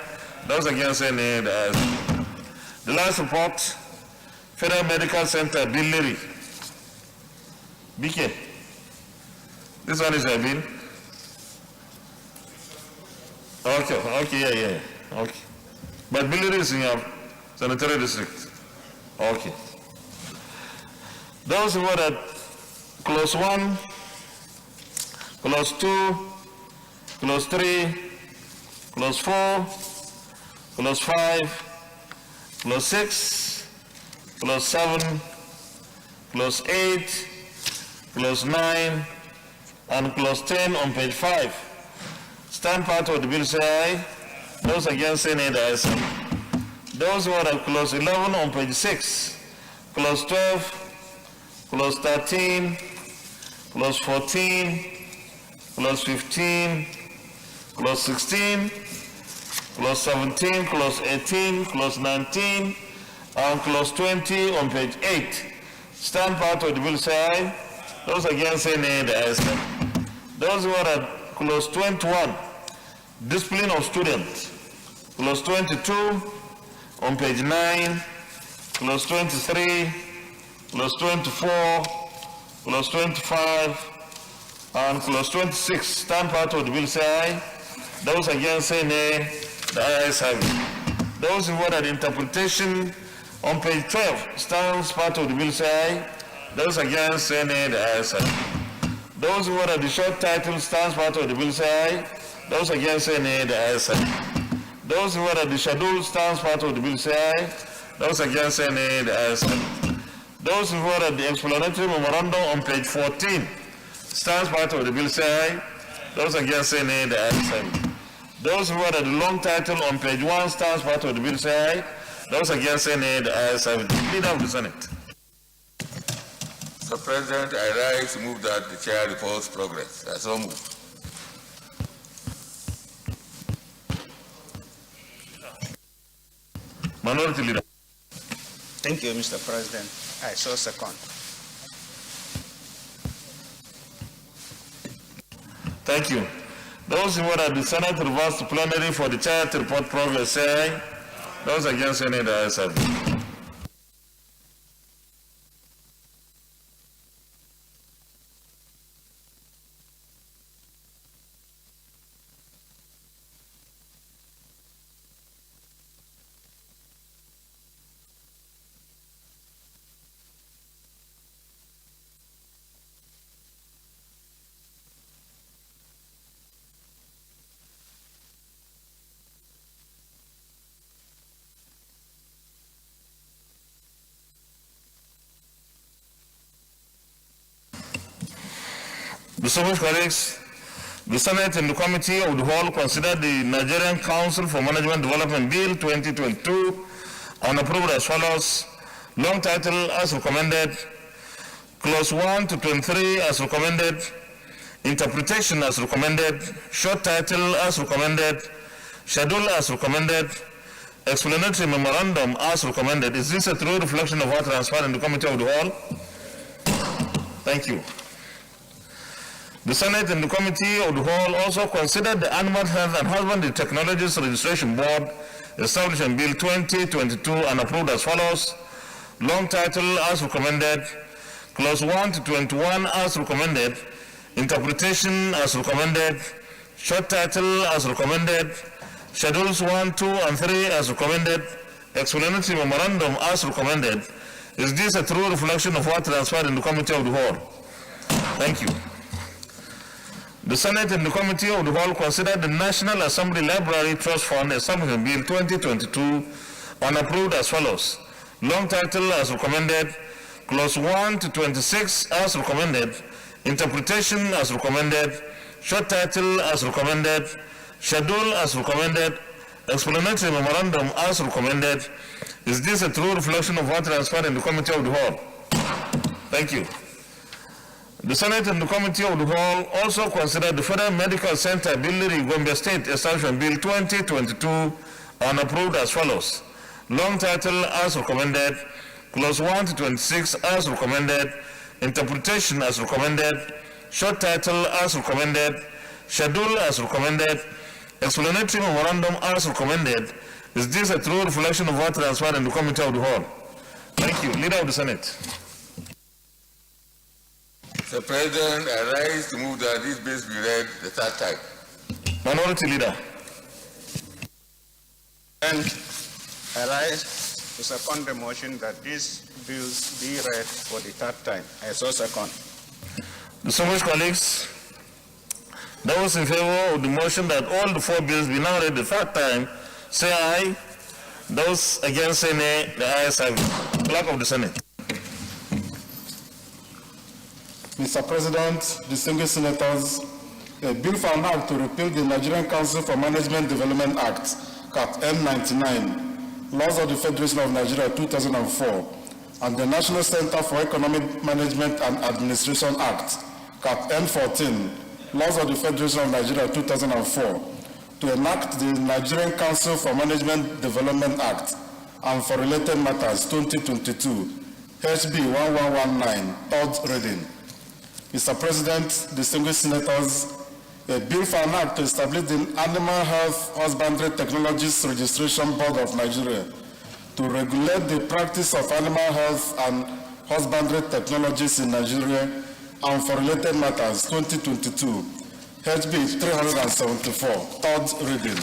Those against say nay, the ayes have it. The last report, Federal Medical Center, Plenary. BK. This one is a bill. Okay, yeah. Okay. But Plenary is in your sanitary district. Okay. Those who are at clause 1, clause 2, clause 3, clause 4, clause 5, clause 6, clause 7, clause 8, clause 9, and clause 10 on page 5. Stand part of the bill say aye. Those against say nay, the ayes have it. Those who are at clause 11 on page 6, clause 12, clause 13, clause 14, clause 15, clause 16, clause 17, clause 18, clause 19, and clause 20 on page 8. Stand part of the bill say aye. Those against say nay, the ayes have it. Those who are at clause 21, discipline of students, clause 22 on page 9, clause 23, clause 24, clause 25, and clause 26, stand part of the bill say aye. Those against say nay, the ayes have it. Those who are at interpretation on page 12, stands part of the bill say aye. Those against say nay, the ayes have it. Those who order the short title stands part of the bill say aye. Those against say nay, the ayes have it. Those who order the schedule stands part of the bill say aye. Those against say nay, the ayes have it. Those who order the explanatory memorandum on page 14 stands part of the bill say aye. Those against say nay, the ayes have it. Those who order the long title on page 1 stands part of the bill say aye. Those against say nay, the ayes have it. Leader of the Senate. Mr. President, I rise to move that the chair reports progress. I so move. Minority Leader. Thank you, Mr. President. I so second. Thank you. Those who order the Senate reverse to plenary for the chair to report progress say aye. Those against say nay, the ayes have it. Distinguished colleagues, the Senate and the Committee of the Whole considered the Nigerian Council for Management Development Bill 2022 and approved as follows. Long title as recommended, clause 1 to 23 as recommended, interpretation as recommended, short title as recommended, schedule as recommended, explanatory memorandum as recommended. Is this a true reflection of what transpired in the Committee of the Whole? Thank you. The Senate and the Committee of the Whole also considered the Animal Health and Husbandry Technologies Registration Board established in Bill 2022 and approved as follows. Long title as recommended, clause 1 to 21 as recommended, interpretation as recommended, short title as recommended, schedules 1, 2, and 3 as recommended, explanatory memorandum as recommended. Is this a true reflection of what transpired in the Committee of the Whole? Thank you. The Senate and the Committee of the Whole considered the National Assembly Library Trust Fund established in Bill 2022 and approved as follows. Long title as recommended, clause 1 to 26 as recommended, interpretation as recommended, short title as recommended, schedule as recommended, explanatory memorandum as recommended. Is this a true reflection of what transpired in the Committee of the Whole? Thank you. The Senate and the Committee of the Whole also considered the Federal Medical Center, Plenary, Gombe State, established in Bill 2022 and approved as follows. Long title as recommended, clause 1 to 26 as recommended, interpretation as recommended, short title as recommended, schedule as recommended, explanatory memorandum as recommended. Is this a true reflection of what transpired in the Committee of the Whole? Thank you. Leader of the Senate. Mr. President, I rise to move that this bill be read the third time. Minority Leader. And I rise to second the motion that these bills be read for the third time. I so second. Distinguished colleagues, those in favor of the motion that all the 4 bills be now read the third time, say aye. Those against say nay. The ayes have it. Clerk of the Senate. Mr. President, distinguished senators, a bill for an act to repeal the Nigerian Council for Management Development Act, Cap M99, Laws of the Federation of Nigeria 2004, and the National Center for Economic Management and Administration Act, Cap M14, Laws of the Federation of Nigeria 2004, to enact the Nigerian Council for Management Development Act and for related matters 2022, HB 1119, third reading. Mr. President, distinguished senators, a bill for an act to establish the Animal Health Husbandry Technologies Registration Board of Nigeria to regulate the practice of animal health and husbandry technologies in Nigeria and for related matters 2022, HB 374, third reading.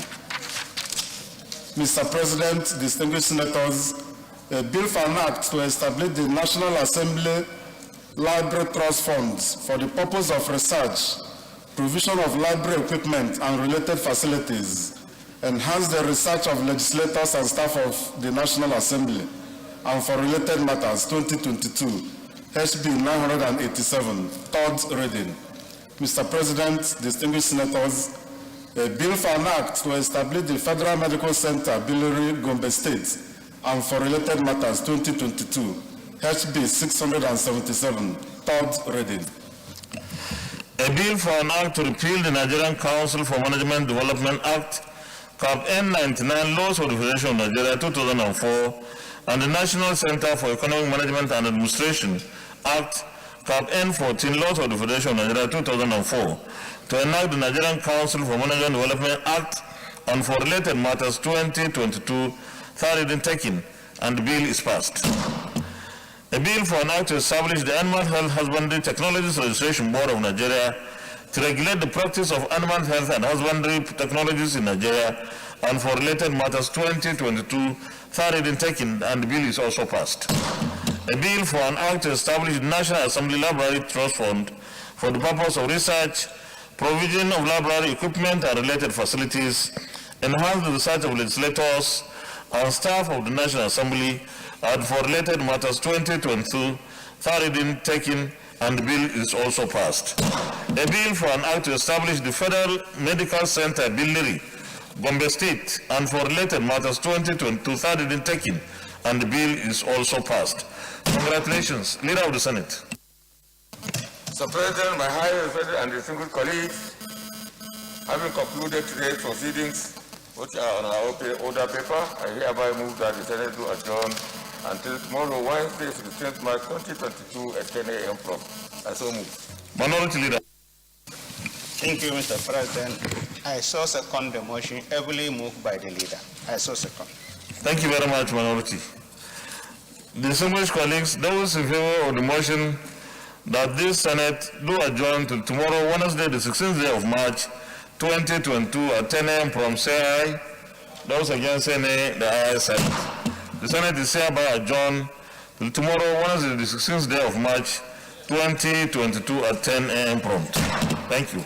Mr. President, distinguished senators, a bill for an act to establish the National Assembly library trust funds for the purpose of research, provision of library equipment and related facilities, enhance the research of legislators and staff of the National Assembly, and for related matters, 2022, HB 987, third reading. Mr. President, distinguished senators, a bill for an act to establish the Federal Medical Center, Plenary, Gombe State, and for related matters, 2022, HB 677, third reading. A bill for an act to repeal the Nigerian Council for Management Development Act, CAP N99, Laws of the Federation of Nigeria 2004, and the National Center for Economic Management and Administration Act, CAP N14, Laws of the Federation of Nigeria 2004, to enact the Nigerian Council for Management Development Act, and for related matters 2022, third reading taken, and the bill is passed. A bill for an act to establish the Animal Health Husbandry Technologies Registration Board of Nigeria to regulate the practice of animal health and husbandry technologies in Nigeria, and for related matters 2022, third reading taken, and the bill is also passed. A bill for an act to establish the National Assembly Library Trust Fund for the purpose of research, provision of library equipment and related facilities, enhance the research of legislators and staff of the National Assembly, and for related matters 2022, third reading taken, and the bill is also passed. A bill for an act to establish the Federal Medical Center, Plenary, Gombe State, and for related matters 2022, third reading taken, and the bill is also passed. Congratulations, Leader of the Senate. Mr. President, my highly respected and distinguished colleagues, having concluded today's proceedings, which are on our order paper, I hereby move that the Senate do adjourn until tomorrow, Wednesday, 16th March 2022 at 10 a.m. prompt. I so move. Minority Leader. Thank you, Mr. President. I so second the motion, heavily moved by the leader. I so second. Thank you very much, Minority. Distinguished colleagues, those in favor of the motion that this Senate do adjourn till tomorrow, Wednesday, the 16th day of March 2022 at 10 a.m. prompt, say aye. Those against say nay, the ayes have it. The Senate is hereby adjourned till tomorrow, Wednesday, the 16th day of March 2022 at 10 a.m. prompt. Thank you.